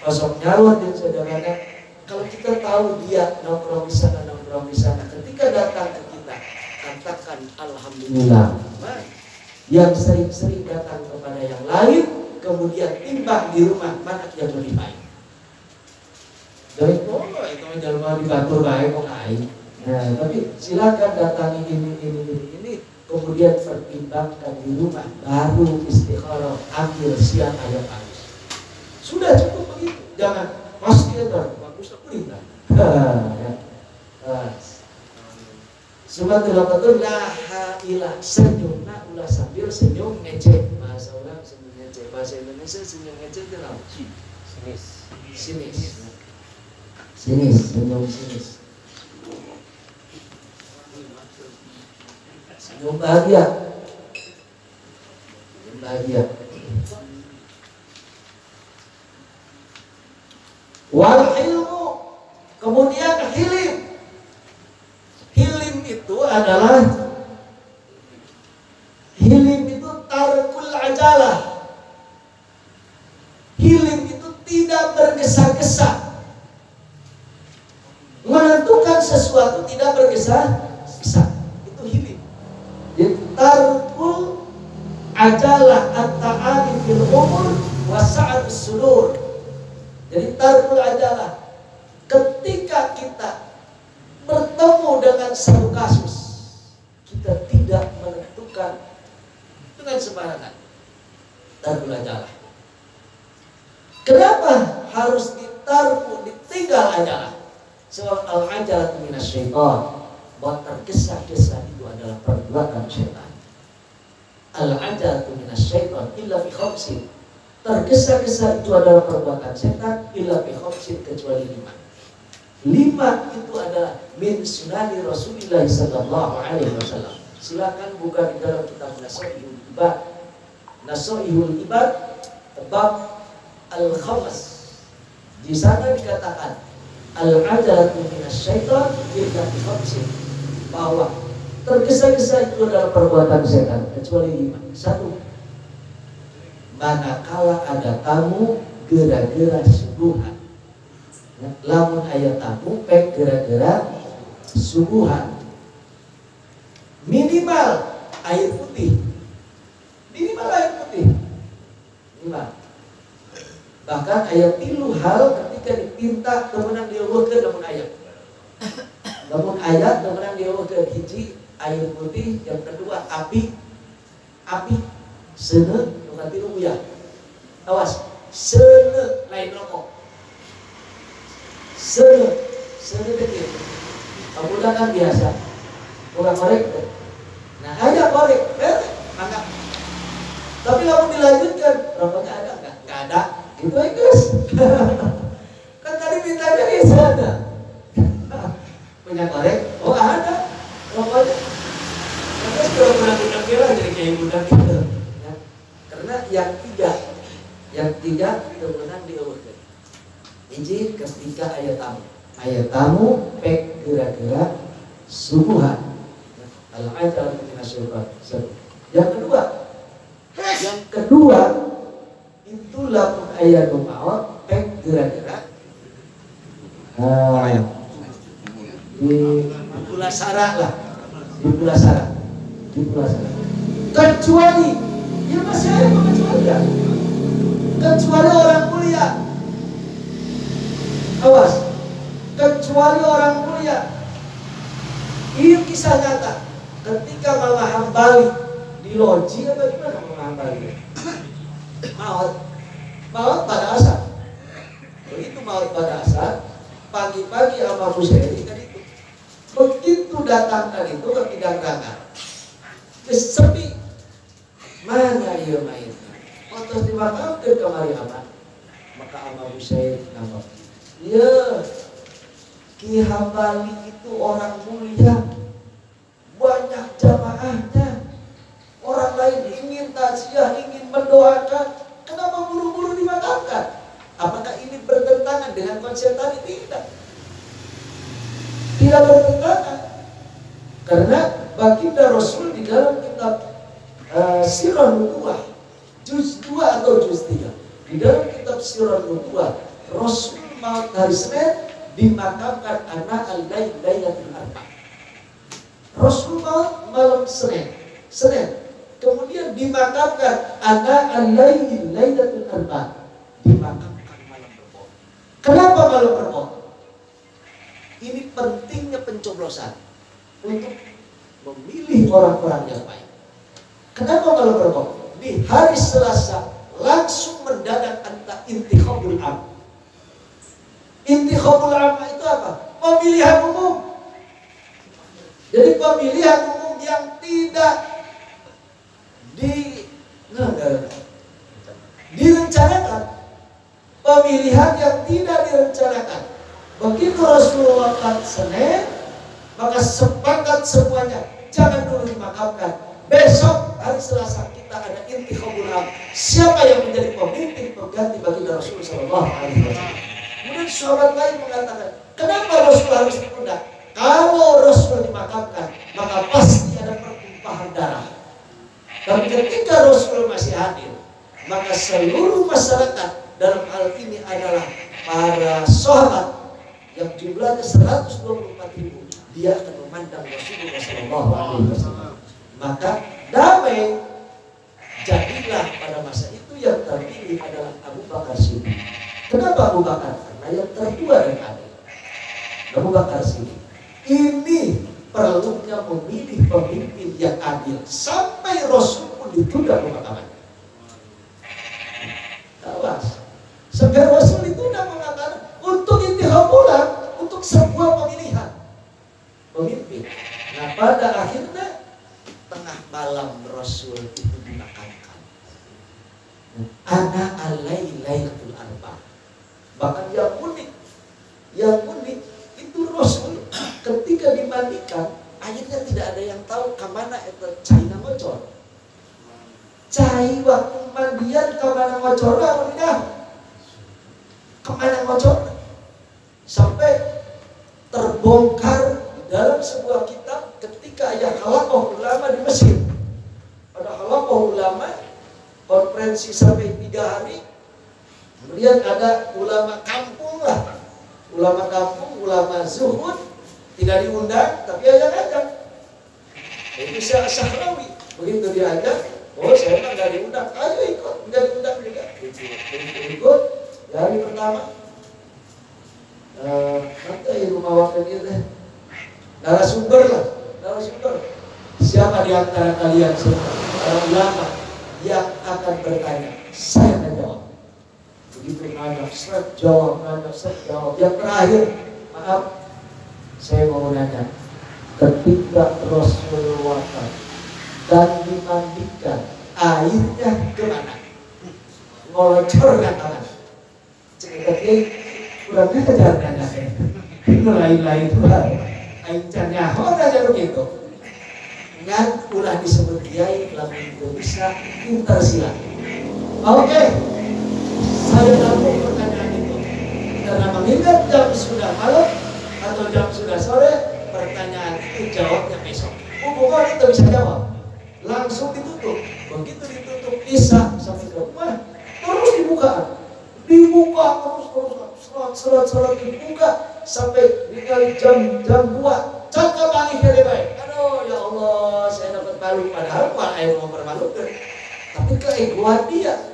kosong nyawa dan saudaranya, kalau kita tahu dia nongkrong di sana, ketika datang ke kita, katakan alhamdulillah. Yang sering-sering datang kepada yang lain, kemudian timbang di rumah mana yang lebih baik. Dari itu jangan mau dibantu baik kok baik. Nah, tapi silakan datangi ini, kemudian pertimbangkan di rumah, baru istikharah, ambil siang ayam halus. Sudah cukup begitu, jangan pasti ada bagus tak perintah. Sumatul betul la ilah senyum nak ulah sambil senyum ngecek. Bahasa orang senyum ngecek, bahasa Indonesia senyum ngecek itu apa? Sinis, senyum sinis. Senyum bahagia. Senyum bahagia. Wal hilmu, kemudian hilim. Hilim itu adalah tarkul ajalah. Hilim itu tidak bergesa-gesa. Menentukan sesuatu tidak bergesa-gesa. Itu hilim. Jadi tarkul ajalah at-ta'ali fil umur wa sa'atus sudur. Jadi tarkul ajalah, ketika kita bertemu dengan satu kasus, kita tidak menentukan dengan sembarangan. Tarkul ajalah. Kenapa harus ditinggal ajalah? Sebab al-ajalah minas syaitan. Bahwa tergesa-gesa itu adalah perbuatan syaitan. Al-ajalah minas syaitan illa fi khamsin. Tergesa-gesa itu adalah perbuatan setan illa bi khamsin, kecuali 5. 5 itu adalah min sunani Rasulullah sallallahu alaihi wasallam. Silakan buka di dalam kitab Nasaihul Ibad. Nasaihul Ibad bab al-khamas. Di sana dikatakan al-ajalatu minas syaitan illa bi khamsin, bahwa tergesa-gesa itu adalah perbuatan setan kecuali 5. 1, manakala ada tamu gera-gera subuhan. Lamun ayat tamu pek gera-gera subuhan. Minimal air putih. Minimal air putih. Minimal. Bahkan ayat 3 hal ketika dipinta kemenang diuweukeun lamun ayat. Lamun ayat kemenang diuweukeun hiji air putih, yang kedua api. Seuneu nanti lu ya, awas, seuneu lain rokok, seuneu kecil, kamu kan biasa, bukan korek, nah ada korek, maka, tapi lalu dilanjutkan, rokoknya ada nggak ada, gitu ya guys, kan tadi mintanya di sana, punya korek, oh ada, rokoknya, terus pura-pura kira jadi kayak budak gitu. Karena yang tiga kemudian diurutkan. Ini ketika ayat tamu pek gerak-gerak subuhan. Al-ajalah minas syaitan. Yang kedua itulah ayat maut pek gerak-gerak di pulasara lah, di pulasara. Kecuali ya masih ada pengecualian. Kecuali orang mulia. kecuali orang mulia. Ini kisah nyata. Ketika Mama Hambali di loji apa gimana Mama Hambali? Maut pada asar. Begitu maut pada asar, pagi-pagi sama Bu Seri kan itu. Begitu datang tadi itu ke Kidang Rangga. Sepi. Mana dia main? Otos dimakamkan kemari aman. Maka sama Bu Seri nampak. Ya, Ki Hambali itu orang mulia. Banyak jamaahnya. Orang lain ingin takziah, ingin mendoakan. Kenapa buru-buru dimakamkan? Apakah ini bertentangan dengan konsep tadi? Tidak. Tidak bertentangan. Karena baginda Rasul di dalam kitab Sirah Nubuwah juz 2 atau juz 3. Di dalam kitab Sirah Nubuwah, Rasul maut hari Senin dimakamkan ana al-lailatul arba. Rasul maut malam Senin. Kemudian dimakamkan ana al-lailatul arba. Dimakamkan malam Rebo. Kenapa malam Rebo? Ini pentingnya pencoblosan untuk memilih orang-orang yang baik. Kenapa malam Rebo? Di hari Selasa langsung mendadak antara intikhabul am. Intikhabul am itu apa? Pemilihan umum. Jadi pemilihan umum yang tidak direncanakan. Pemilihan yang tidak direncanakan. Begitu Rasulullah wafat Senin, maka sepakat semuanya jangan dulu dimakamkan. Besok hari Selasa kita ada intikhabul am. Siapa yang menjadi pemimpin pengganti baginda Rasul sallallahu alaihi wasallam? Kemudian sahabat lain mengatakan, kenapa Rasul harus ditunda? Kalau Rasul dimakamkan, maka pasti ada pertumpahan darah. Tapi ketika Rasul masih hadir, maka seluruh masyarakat, dalam hal ini adalah para sahabat yang jumlahnya 124.000, dia akan memandang Rasulullah sallallahu alaihi wasallam. Maka damai jadilah pada masa itu yang terpilih adalah Abu Bakar Siddiq. Kenapa Abu Bakar? Karena yang tertua dan adil. Abu Bakar Siddiq. Ini perlunya memilih pemimpin yang adil. Sampai Rasul pun ditunda pemakamannya. Awas. Sampai Rasul ditunda pemakaman untuk intihabulan, untuk sebuah pemilihan pemimpin. Nah pada akhirnya tengah malam Rasul itu dimakamkan. Ana al-lailatul arba. Bahkan yang unik itu Rasul ketika dimandikan, akhirnya tidak ada yang tahu kemana itu China ngocor. Cai waktu mandian kemana ngocor lah, kemana ngocor, sampai terbongkar di dalam sebuah kitab ketika ada halaqah ulama di Mesir. Pada halaqah ulama konferensi sampai 3 hari. Kemudian ada ulama kampung lah, ulama kampung, ulama zuhud, tidak diundang, tapi ajak-ajak. Itu Syahrawi, begitu diajak, oh saya mah nggak diundang, ayo ikut, nggak diundang juga. Ikut, hari pertama, nanti rumah wakil itu, narasumber lah, narasumber. Siapa di antara kalian semua, para ulama yang akan bertanya, saya akan jawab. Begitu nanya, seret jawab, nanya, seret jawab. Yang terakhir, maaf, saya mau nanya, ketika Rasul wafat dan dimandikan, airnya kemana? Ngolocor kan tangan. Ceketnya kurang ajar nanya saya. Itu lain-lain tuh. Aincannya, nanya begitu. Ngan ulah disebut kiai, lalu itu bisa pintar silat. Oke. Saya tampung pertanyaan itu karena mengingat jam sudah malam atau jam sudah sore, pertanyaan itu jawabnya besok. Bukan kita bisa jawab, langsung ditutup. Begitu ditutup bisa sampai ke rumah, terus dibuka terus selat dibuka sampai dikali jam 2. Cakap lagi dari baik. Aduh ya Allah, saya dapat malu, padahal air mau bermalukan. Tapi keegoan dia,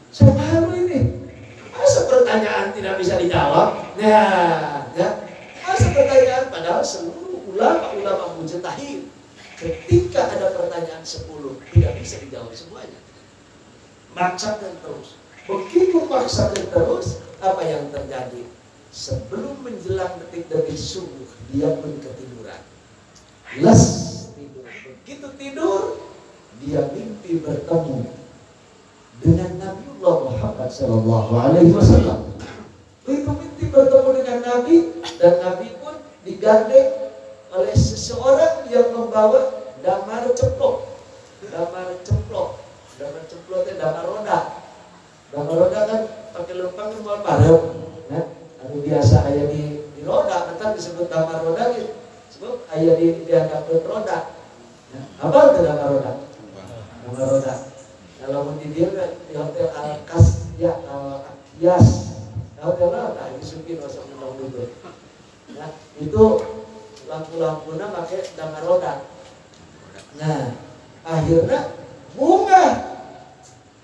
saya malu ini. Masa pertanyaan tidak bisa dijawab? Nah, ya. Masa pertanyaan, padahal seluruh ulama mujtahid ketika ada pertanyaan 10 tidak bisa dijawab semuanya. Maksakan terus. Begitu maksakan terus, apa yang terjadi? Sebelum menjelang detik-detik subuh, dia pun ketiduran. Les tidur. Begitu tidur, dia mimpi bertemu dengan Nabiullah Muhammad SAW. Begitu mimpi bertemu dengan Nabi, dan Nabi pun digandeng oleh seseorang yang membawa damar ceplok. Damar ceplok itu damar roda. Damar roda kan pakai lempang kan mau parem. Nah, anu biasa aya di roda, betul disebut damar roda gitu. Sebab aya di hadapan roda. Nah, apa itu damar roda? Damar roda. Kalau mau di dia di hotel Al-Kas ya Al-Akyas. Hotel apa? Disukin masa menang dulu. Nah, itu lampu-lampunya pakai damar roda. Nah, akhirnya bunga.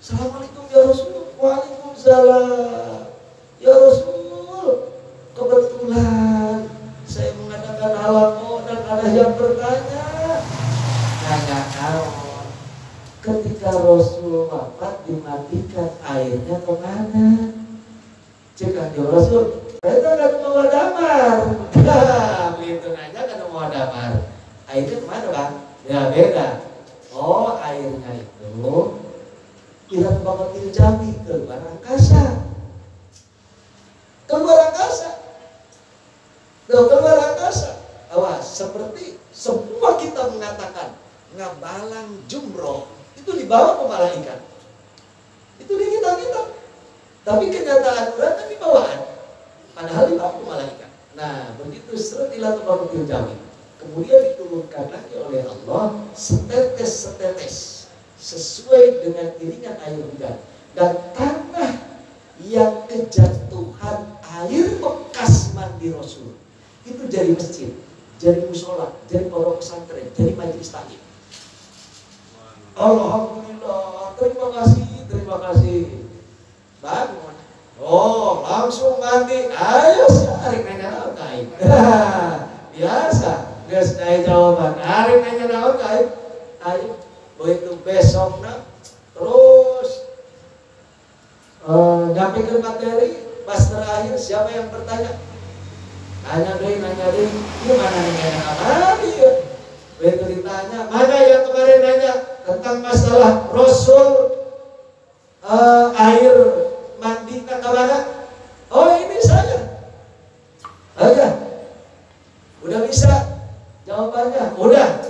Assalamualaikum ya Rasul. Waalaikumsalam. Ya Rasul, kebetulan saya mengadakan halaqah dan ada yang bertanya. Nggak tahu. Ketika Rasul wafat dimatikan, airnya kemana? Cekak ya Rasul, saya tidak mau damar. Nah, begitu nanya kan mau damar. Airnya kemana bang? Ya beda. Oh, airnya itu tidak bakal Jami keluar angkasa. Keluar angkasa. Awas, seperti semua kita mengatakan ngabalang jumroh itu dibawa ke malaikat. Itu di kita. Tapi kenyataan berarti di bawaan. Padahal dibawa ke malaikat. Nah, begitu sertilah bakal Jami. Kemudian diturunkan lagi oleh Allah setetes sesuai dengan iringan air hujan, dan tanah yang kejatuhan air bekas mandi Rasul itu jadi masjid, jadi musola, jadi pondok pesantren, jadi majelis taklim. Alhamdulillah, terima kasih. Bangun. Oh, langsung mandi. Ayo tarik nanya kain. Biasa. Geus naik jawaban. Arek nanya naon kain. Ayo. Begitu besoknya terus nyampaikan materi. Pas terakhir siapa yang bertanya? Nanya deh. Gimana nanya apa dia? Begitu ditanya, mana yang kemarin nanya tentang masalah Rasul air mandi ke mana? Oh, ini saya. Aja. Udah bisa jawabannya? Udah.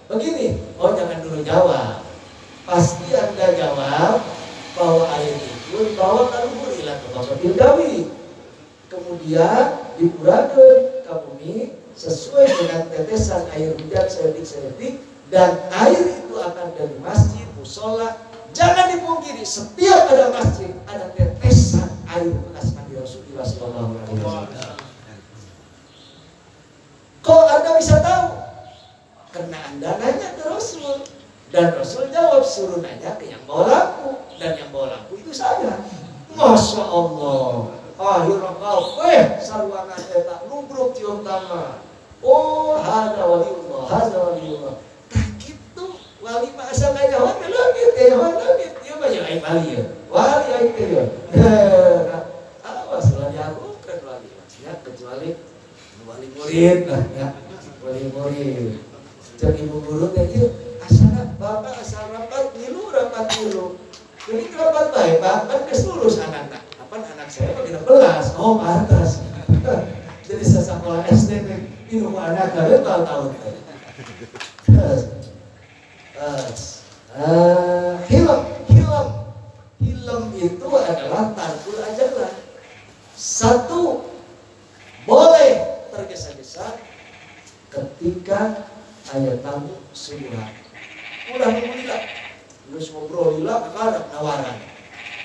Begini. Oh, jangan dulu jawab. Pasti Anda jawab bahwa air itu dibawa ke luhur ila ke Bapatil Jawi. Kemudian dipurakeun ka bumi sesuai dengan tetesan air hujan sedetik-sedetik, dan air itu akan dari masjid, musola. Jangan dipungkiri, setiap ada masjid ada tetesan air bekas mandi Rasulullah SAW. Kok Anda bisa tahu? Karena Anda nanya ke Rasul, dan Rasul jawab, suruh nanya ke yang bawa lampu, dan yang bawa lampu itu saya. Masya Allah. Akhirnya kau, sarwangan eta nubruk cium tangan. Oh, hada waliullah. Tak gitu, wali mah asal ngajawan ke langit, dia mah yang aib wali ya. Wali aib ya. Awas lah diakukan wali, maksudnya kecuali wali murid lah ya. Wali murid. Jadi ibu guru teh ieu asal bapak asal rapat ngilu. Jadi rapat bae Pak, kan geus lulus anakna. Apa anak saya mah 16. Oh, pantas. Jadi sekolah SD minum anak kalian tahun-tahun. Hilm itu adalah tarkul ajalah. Satu, boleh tergesa-gesa ketika ayat tamu subuhan. Udah mulai terus ngobrol lila ada penawaran.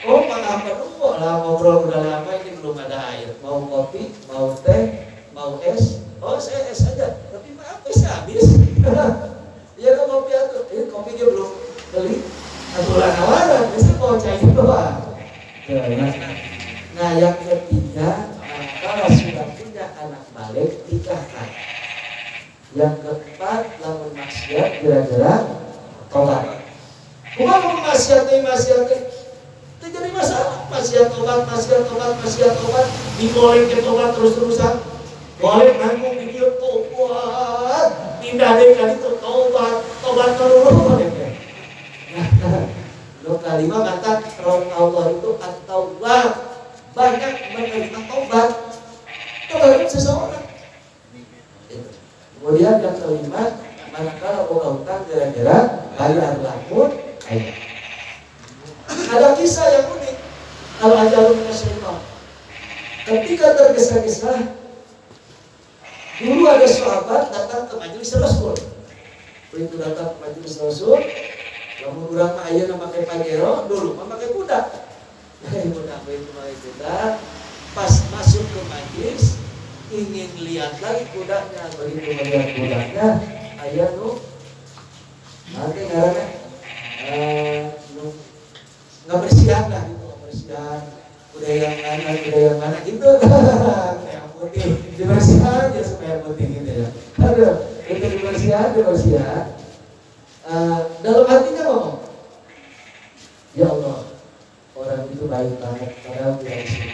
Oh, apa dulu lah ngobrol udah lama ini belum ada air. Mau kopi, mau teh, mau es. Oh, saya es aja. Tapi maaf, es habis. Ya kan kopi atuh. Kopinya belum beli. Aturan nawaran, biasanya mau cair doang. Nah, yang ketiga, kalau sudah punya anak balik, nikah. maksiat gara-gara tobat. Bukan mau maksiat terjadi masalah. Maksiat tobat, digoleng ke tobat terus-terusan. Golek nanggung di dia tobat, pindah deh kali itu tobat terus. Lo kalimat kata Rasul Allah itu at-taubah, banyak menerima tobat terhadap seseorang. Kemudian yang kelima, manakala boga hutang gara-gara bayar lamun ayat. Ada kisah yang unik. Kalau ajalun syaitan, ketika tergesa-gesa, dulu ada sahabat datang ke majelis Rasul. Begitu datang ke majelis Rasul, kamu kurang ayah memakai pajero, dulu memakai kuda. Kuda. Pas masuk ke majelis, ingin lihat lagi kudanya. Begitu melihat kudanya, ayah nanti karena nggak bersihan lah gitu, nggak bersihan. Kuda yang mana gitu. Kayak putih, dibersihan aja supaya putih gitu ya. Aduh, itu dibersihan. Dalam hatinya ngomong, ya Allah, orang itu baik banget, padahal tidak isi.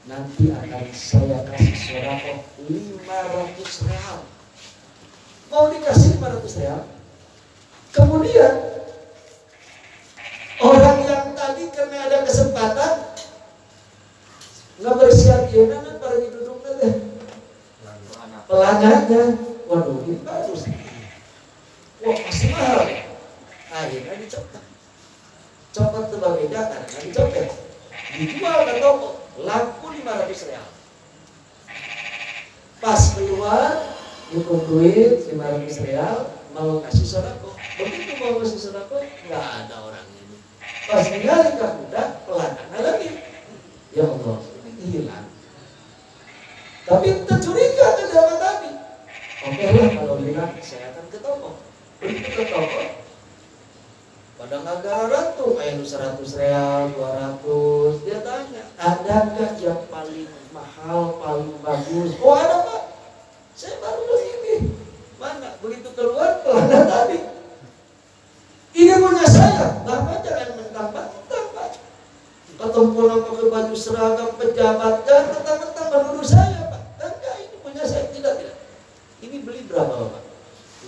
Nanti akan saya kasih sodaqah 500 real. Mau dikasih 500 real. Kemudian orang yang tadi karena ada kesempatan nggak bersihan dia, pada duduknya deh. Pelanggannya, waduh ini bagus. Wah masih mahal. Akhirnya dicopet. Copet tuh berbeda karena dicopet. Dijual ke toko, laku 500 real. Pas keluar, hitung duit 500 real, mau kasih sodako. Begitu mau kasih sodako, nggak ada orang ini. Pas tinggalin ke kuda, pelanggannya lagi. Ya Allah, ini hilang. Tapi tercuriga ke dalam tadi. Oke lah kalau hilang, saya akan ke toko. Begitu ke toko, pada ngagaran tuh kayak 100 real, 200. Dia tanya, ada nggak yang paling mahal, paling bagus? Oh ada Pak, saya baru beli ini. Mana? Begitu keluar pelanggan tadi, ini punya saya. Bapak jangan mentang-mentang Pak. Ketumpulan pakai baju seragam pejabat, jangan mentang-mentang menuduh saya Pak. Enggak, ini punya saya. Tidak. Ini beli berapa Bapak?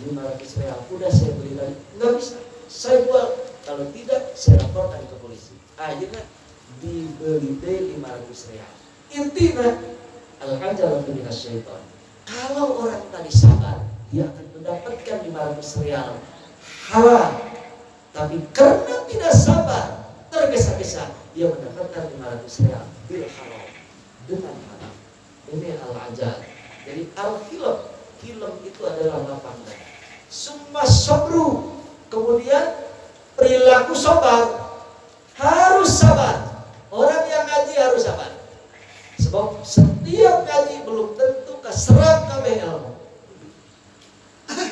500 real. Udah saya beli tadi. Nggak bisa, saya jual. Kalau tidak, saya laporkan ke polisi. Akhirnya dibeli 500 real. Intinya, al-ajalu minas syaitan. Kalau orang tadi sabar, dia akan mendapatkan 500 real halal. Tapi karena tidak sabar, tergesa-gesa, dia mendapatkan 500 real bil haram, dengan haram. Ini al-ajal. Jadi al-hilm itu adalah lapang dada. Summa sabru, kemudian perilaku sabar. Harus sabar. Orang yang ngaji harus sabar. Sebab setiap ngaji belum tentu keserap kabeh ilmu.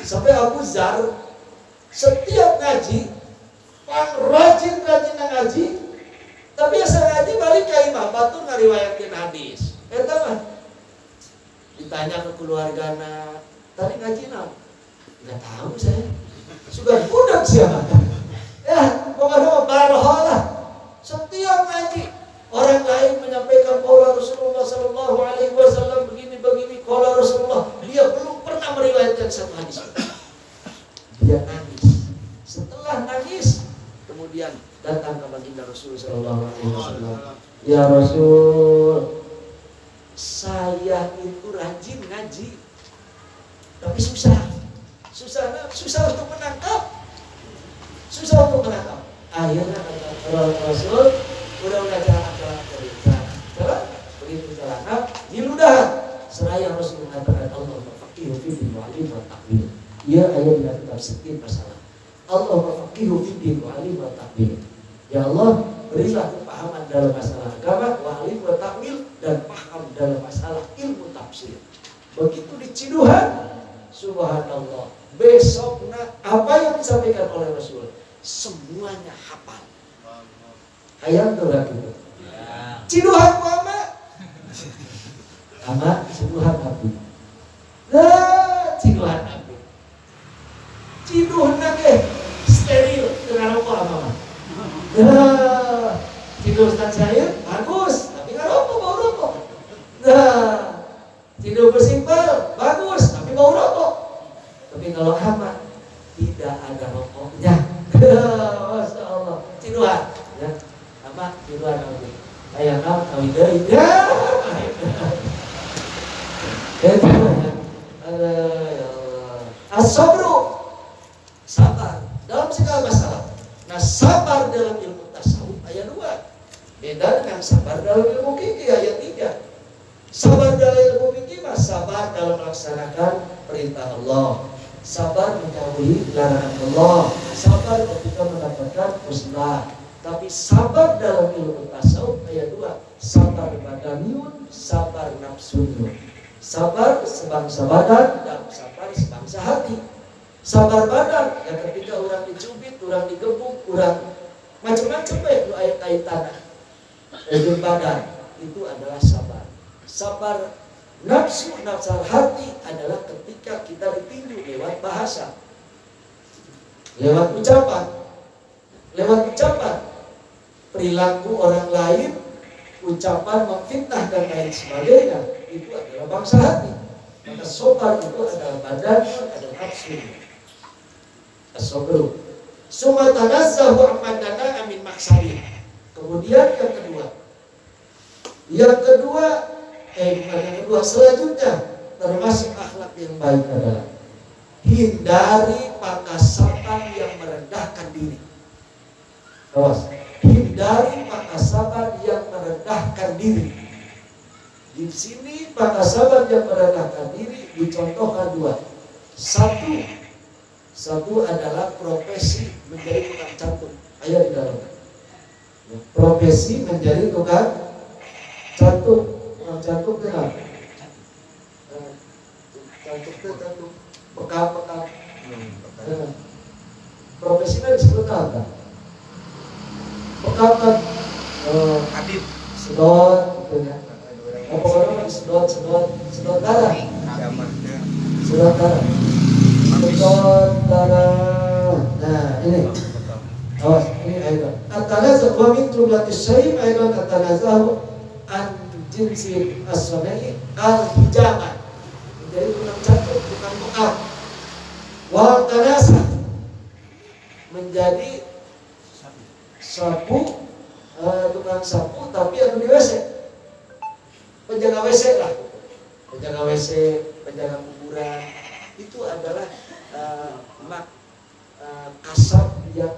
Sampai Abu Zar setiap ngaji rajin ngaji, tapi asal ngaji balik ke imam batur ngariwayatkeun hadis. Eta mah ditanya ke keluargana, tadi ngaji naon? Enggak tahu saya. Sudah budak siapa? Ya, pokoknya barolah. Setiap ngaji orang lain menyampaikan qala Rasulullah sallallahu alaihi wasallam begini qala Rasulullah, dia belum pernah meriwayatkan satu hadis. Dia nangis. Setelah nangis, kemudian datang ke baginda Rasul sallallahu alaihi wasallam. Ya Rasul, saya itu rajin ngaji, tapi susah untuk menangkap. Akhirnya kata Rasul, udah jangan cerita. Begitu celana, diludah. Seraya Rasul mengatakan Allah faqihu fi din wa alim wa taqwil. Ya ayat tidak tafsir masalah. Allah faqihu fi din wa alim wa taqwil. Ya Allah, berilah kepahaman dalam masalah agama, wa alim wa taqwil, dan paham dalam masalah ilmu tafsir. Begitu diciduhan, subhanallah. Besoknya apa yang disampaikan oleh Rasul semuanya hafal. Hayang tuh lagi itu. Ciduhan ku ama ciduhan Nabi. Ciduhan Nabi. Nah, tidur bersimpel bagus, tapi bau rokok. Tapi kalau aman, tidak ada rokoknya. Masya Allah. Tiduran, ya. Apa? Tiduran lagi. Kayak kami dari ya. Itu ya. Ya Allah. As-sabru, sabar dalam segala masalah. Nah, sabar dalam ilmu tasawuf ayat 2. Beda dengan sabar dalam ilmu fikih ayat 3. Sabar dalam ilmu fikih mas sabar dalam melaksanakan perintah Allah. Sabar menjauhi larangan Allah. Sabar ketika mendapatkan musnah. Tapi sabar dalam ilmu tasawuf ayat 2. Sabar badaniun, sabar nafsuniun. Sabar sebangsa badan dan sabar sebangsa hati. Sabar badan ya ketika orang dicubit, orang digebuk, orang macam-macam baik ayat tanah. Ujung badan itu adalah sabar. Sabar nafsu, nafsu hati adalah ketika kita ditinju lewat bahasa, lewat ucapan, perilaku orang lain, ucapan memfitnah dan lain sebagainya. Itu adalah bangsa hati. Maka sabar itu adalah badan, adalah nafsu. As-sabru. Summa tanazzahu amadana amin maksari. Kemudian yang kedua selanjutnya termasuk akhlak yang baik adalah hindari pakasapan yang merendahkan diri. Awas, hindari pakasapan yang merendahkan diri. Di sini pakasapan yang merendahkan diri dicontohkan 2. Satu adalah profesi menjadi tukang cantum. Ayat di dalam. Profesi menjadi tukang cantum. Tukang cantum kenapa? Cantum. Bekal. Profesinya disebut apa? Bekal kan? Habib. Sedot, gitu ya. Apa orang sedot darah. Sedot darah. Nah ini awas, ini ayat at-tanazzuh wa min jumlatis syai' ayat at-tanazzuh an jinsi as-sana'i al-hijamah. Jadi tukang cantum, tukang bekal. Wa tanazzuh menjadi sapu, tukang sapu tapi anu di WC. Penjaga WC lah. Penjaga WC, penjaga kuburan. Itu adalah kasab yang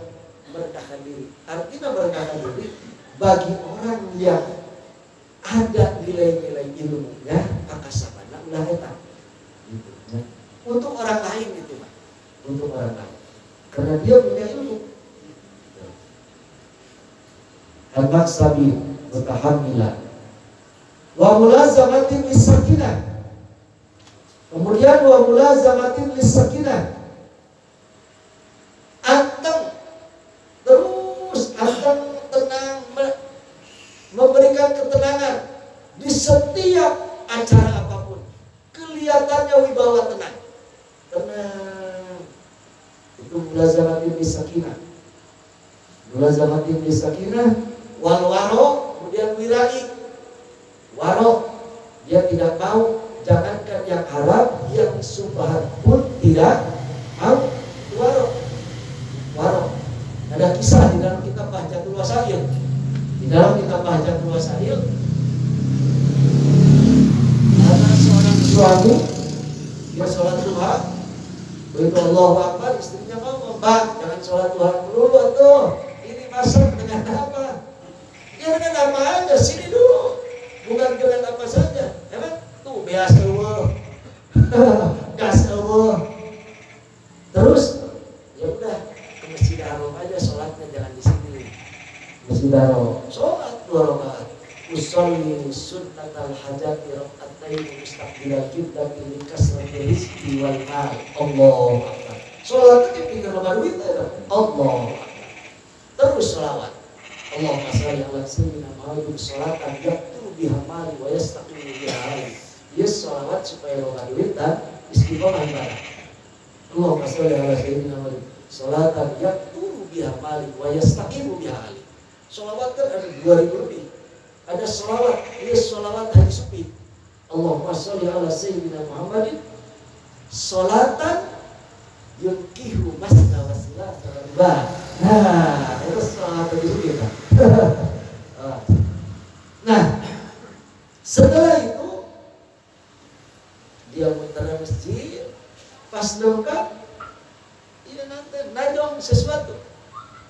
merendahkan diri. Artinya merendahkan diri bagi orang yang ada nilai-nilai ilmunya, pakasabana ulah eta. Gitu, ya. Untuk orang lain gitu, Pak. Untuk orang lain. Karena dia punya ilmu. Al-maksabi bertahammilah. Wa mulazamatin lisakinah. Kemudian wa mulazamatin lisakinah. Anteng tenang memberikan ketenangan di setiap acara apapun. Kelihatannya wibawa tenang. Itu mulazamatin lisakinah. Mulazamatin lisakinah wal waro, kemudian wirai. Waro, dia tidak mau. Jangankan yang haram, yang subhat pun tidak mau. Waro. Ada kisah di dalam kitab Bahjatul Wasail. Di dalam kitab Bahjatul Wasail ada seorang suami, dia sholat duha. Begitu Allahu Akbar, istrinya ngomong, "Mbak, jangan sholat duha dulu tuh. Ini masak dengan apa?" Ya dengan apa aja, sini dulu. Bukan dengan apa saja. Emang tuh biasa Allah. Gas Allah. Terus ya udah ke Masjid Haram aja sholatnya, jangan di sini. Masjid Haram sholat 2 rakaat. Usolli sunnatal hajati rakaatain mustaqbilal qiblat li kasratil rizqi wal mal. Allahu akbar. Sholatnya pinggir rumah duit ya. Allah. Terus sholawat. Allahumma shalli ala sayyidina Muhammad sholatan yaqtu biha mali wa yastaqimu biha ali. Yes, sholawat supaya loba duit dan istiqomah ibadah. Allahumma sholli ala sayyidina Muhammad sholatan yaqtu biha mali wa yastaqimu biha ali. Sholawat kan ada 2000 lebih. Ada sholawat, yes sholawat Haji Supi. Allahumma sholli ala sayyidina Muhammadin sholatan yunkihu masna wasilata wa. Nah, itu sholat itu kita. Nah, setelah itu dia muter masjid, pas dongkap, dia nanti najong sesuatu,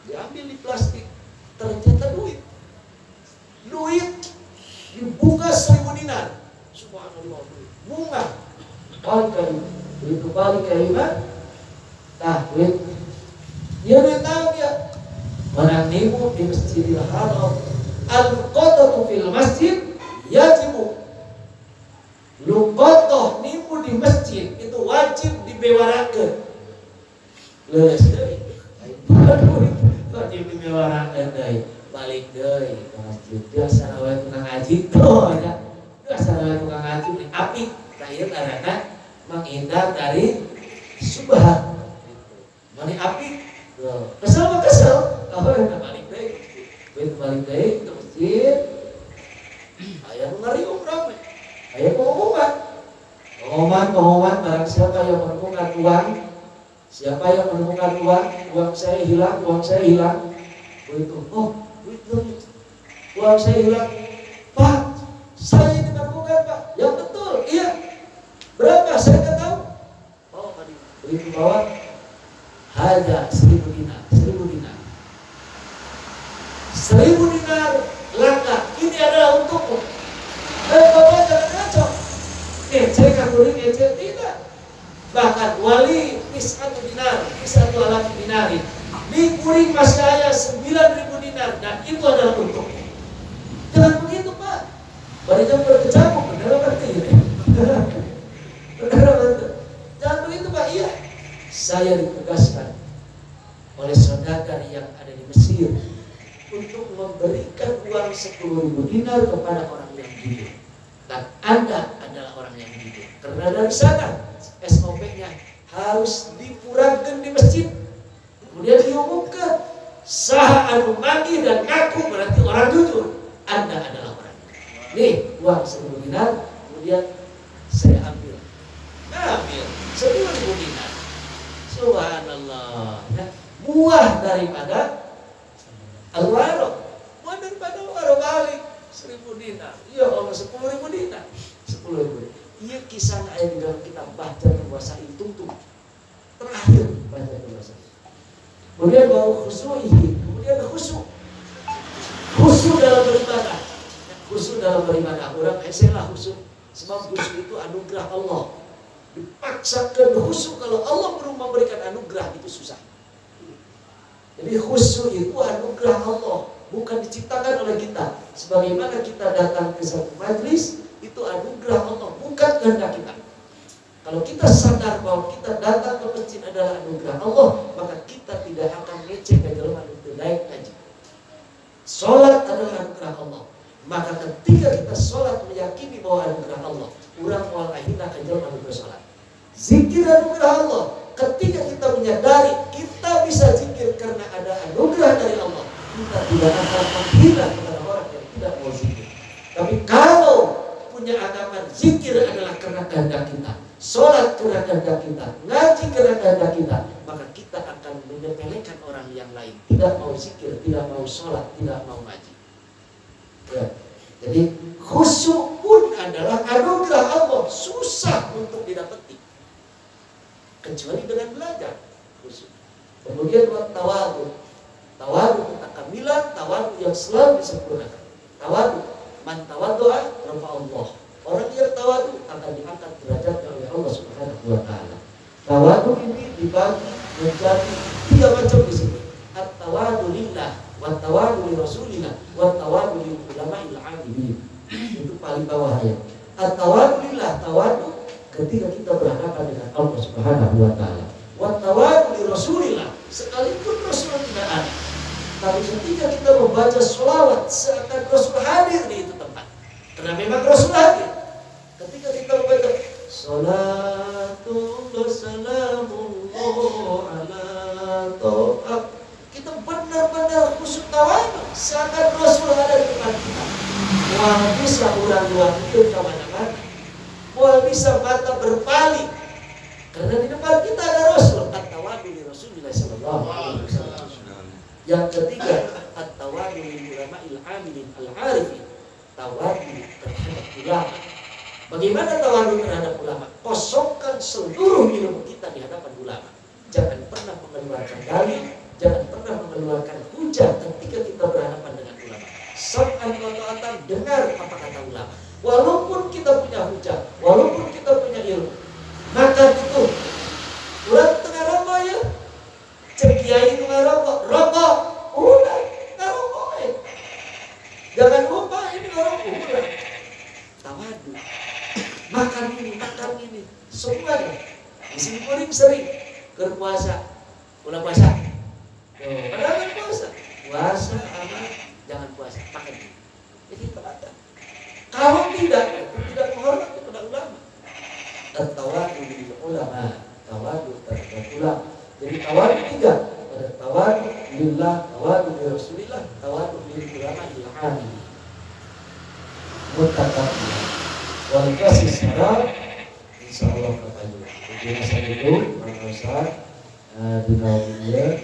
diambil di plastik, ternyata duit dibuka 1000 dinar, subhanallah, bunga, balik kali, itu balik kali nah duit, dia tahu dia, orang nimu di Masjidil Haram, al-qatatu fil masjid yajibu. Lukotoh nipu di masjid itu wajib dibewarakeun. Leus deui. Wajib dibewarakeun deui. Balik deui ke masjid. Biasa we tukang ngaji tuh nya. Biasa we tukang ngaji beli api. Ka ieu karana menghindar dari subhat. Mani api. Kesel mah kesel. Kalau balik deui. Balik deui ke masjid. Aya nu ngariung rame. Ayo pengumuman barang siapa yang menemukan uang saya hilang, begitu, uang saya hilang, Pak, saya ditemukan Pak, yang betul, iya, berapa, saya tidak tahu, begitu bawa, ada 1000 dinar, 1000 dinar, langka, ini adalah untukmu. Bapak jangan ngaco. Ece kuring ece tidak. Bahkan wali mis'atu alaf dinari. Di kuring masih ada 9.000 dinar dan itu adalah untuk. Jangan begitu Pak. Bari jam berkecamuk benar berarti ini. Jangan begitu Pak. Iya. Saya ditugaskan oleh saudagar yang ada di Mesir untuk memberikan uang 10.000 dinar kepada orang yang jujur. Dan Anda adalah orang yang jujur. Karena dari sana SOP-nya harus dipurangkan di masjid. Kemudian diumumkan saha anu magi dan ngaku berarti orang jujur. Anda adalah orang. Nih uang 1000 dinar. Kemudian saya ambil 10.000 dinar. Subhanallah. Nah, buah daripada al-warok. Buah daripada al-warok balik 1000 dinar. Ya Allah 10.000 dinar. 10.000. Iya kisah ayat di dalam kitab baca puasa itu terakhir baca puasa. Kemudian baru khusyuhi, kemudian khusyuk. Khusyuk dalam beribadah. Khusyuk dalam beribadah. Orang eselah khusyuk. Sebab khusyuk itu anugerah Allah. Dipaksakan khusyuk kalau Allah belum memberikan anugerah itu susah. Jadi khusyuk itu anugerah Allah, bukan diciptakan oleh kita. Sebagaimana kita datang ke satu majlis, itu anugerah Allah, bukan kehendak kita. Kalau kita sadar bahwa kita datang ke masjid adalah anugerah Allah, maka kita tidak akan ngecek ke dalam untuk naik haji. Sholat adalah anugerah Allah. Maka ketika kita sholat meyakini bahwa anugerah Allah, urang wal ahina ke dalam anugerah sholat. Zikir anugerah Allah. Ketika kita menyadari kita bisa zikir karena ada anugerah dari Allah, kita tidak akan menghina kepada orang yang tidak mau zikir. Tapi kalau punya anggapan zikir adalah karena kehendak kita, sholat karena kehendak kita, ngaji karena kehendak kita, maka kita akan menyepelekan orang yang lain. Tidak mau zikir, tidak mau sholat, tidak mau ngaji. Ya. Jadi khusyuk pun adalah anugerah Allah, susah untuk didapati. Kecuali dengan belajar khusyuk. Kemudian tawadu takamilan, tawadu yang selalu disempurnakan. Tawadu, man tawadu'a rafa Allah. Orang yang tawadu akan diangkat derajatnya oleh Allah Subhanahu wa taala. Tawadu ini dibagi menjadi 3 macam di sini. At-tawadu lillah, wa tawadu li rasulillah, wa tawadu li ulama'il 'alimin. Itu paling bawah ya. At-tawadu lillah, tawadu ketika kita berhadapan dengan Allah Subhanahu wa taala. Wa tawadu li rasulillah, sekalipun Rasul tidak ada. Tapi ketika kita membaca sholawat seakan Rasul hadir di itu tempat. Karena memang Rasul hadir. Ketika kita membaca Salatullah salamullah ala ta'ab, kita benar-benar khusyuk tawadu seakan Rasul ada di depan kita. Wah bisa orang luar itu kemana-mana Mual bisa mata berpaling. Karena di depan kita ada Rasul. At-tawadu li Rasulillah sallallahu alaihi wasallam. Yang ketiga, at-tawadu lil ulama'il amilin al-arifin. Tawadu terhadap ulama. Bagaimana tawadu terhadap ulama? Kosongkan seluruh ilmu kita di hadapan ulama. Jangan pernah mengeluarkan dalil, jangan pernah mengeluarkan hujah ketika kita berhadapan dengan ulama. Sam'an wa ta'atan, dengar apa kata ulama. Walaupun kita punya hujah, walaupun kita punya ilmu, maka itu urat tengah rokok ya, cek kiai tengah rokok, udah nggak rokok ya. Jangan lupa ini rokok, udah tawadu. Makan ini, semuanya. Di sini kuring sering berpuasa, ulah puasa. Padahal kan puasa aman, jangan puasa, makan ini. Jadi tawadu. Kalau tidak menghormat kepada ulama. Tawadu lil ulama, tawadu terhadap ulama. Jadi tawadu tiga, ada tawadu lillah, tawadu li Rasulillah, tawadu lil ulama il alim. Muttaqin. Wal kasih salam, insyaallah katanya. Jadi saya itu Pak Ustaz di Nawawiyah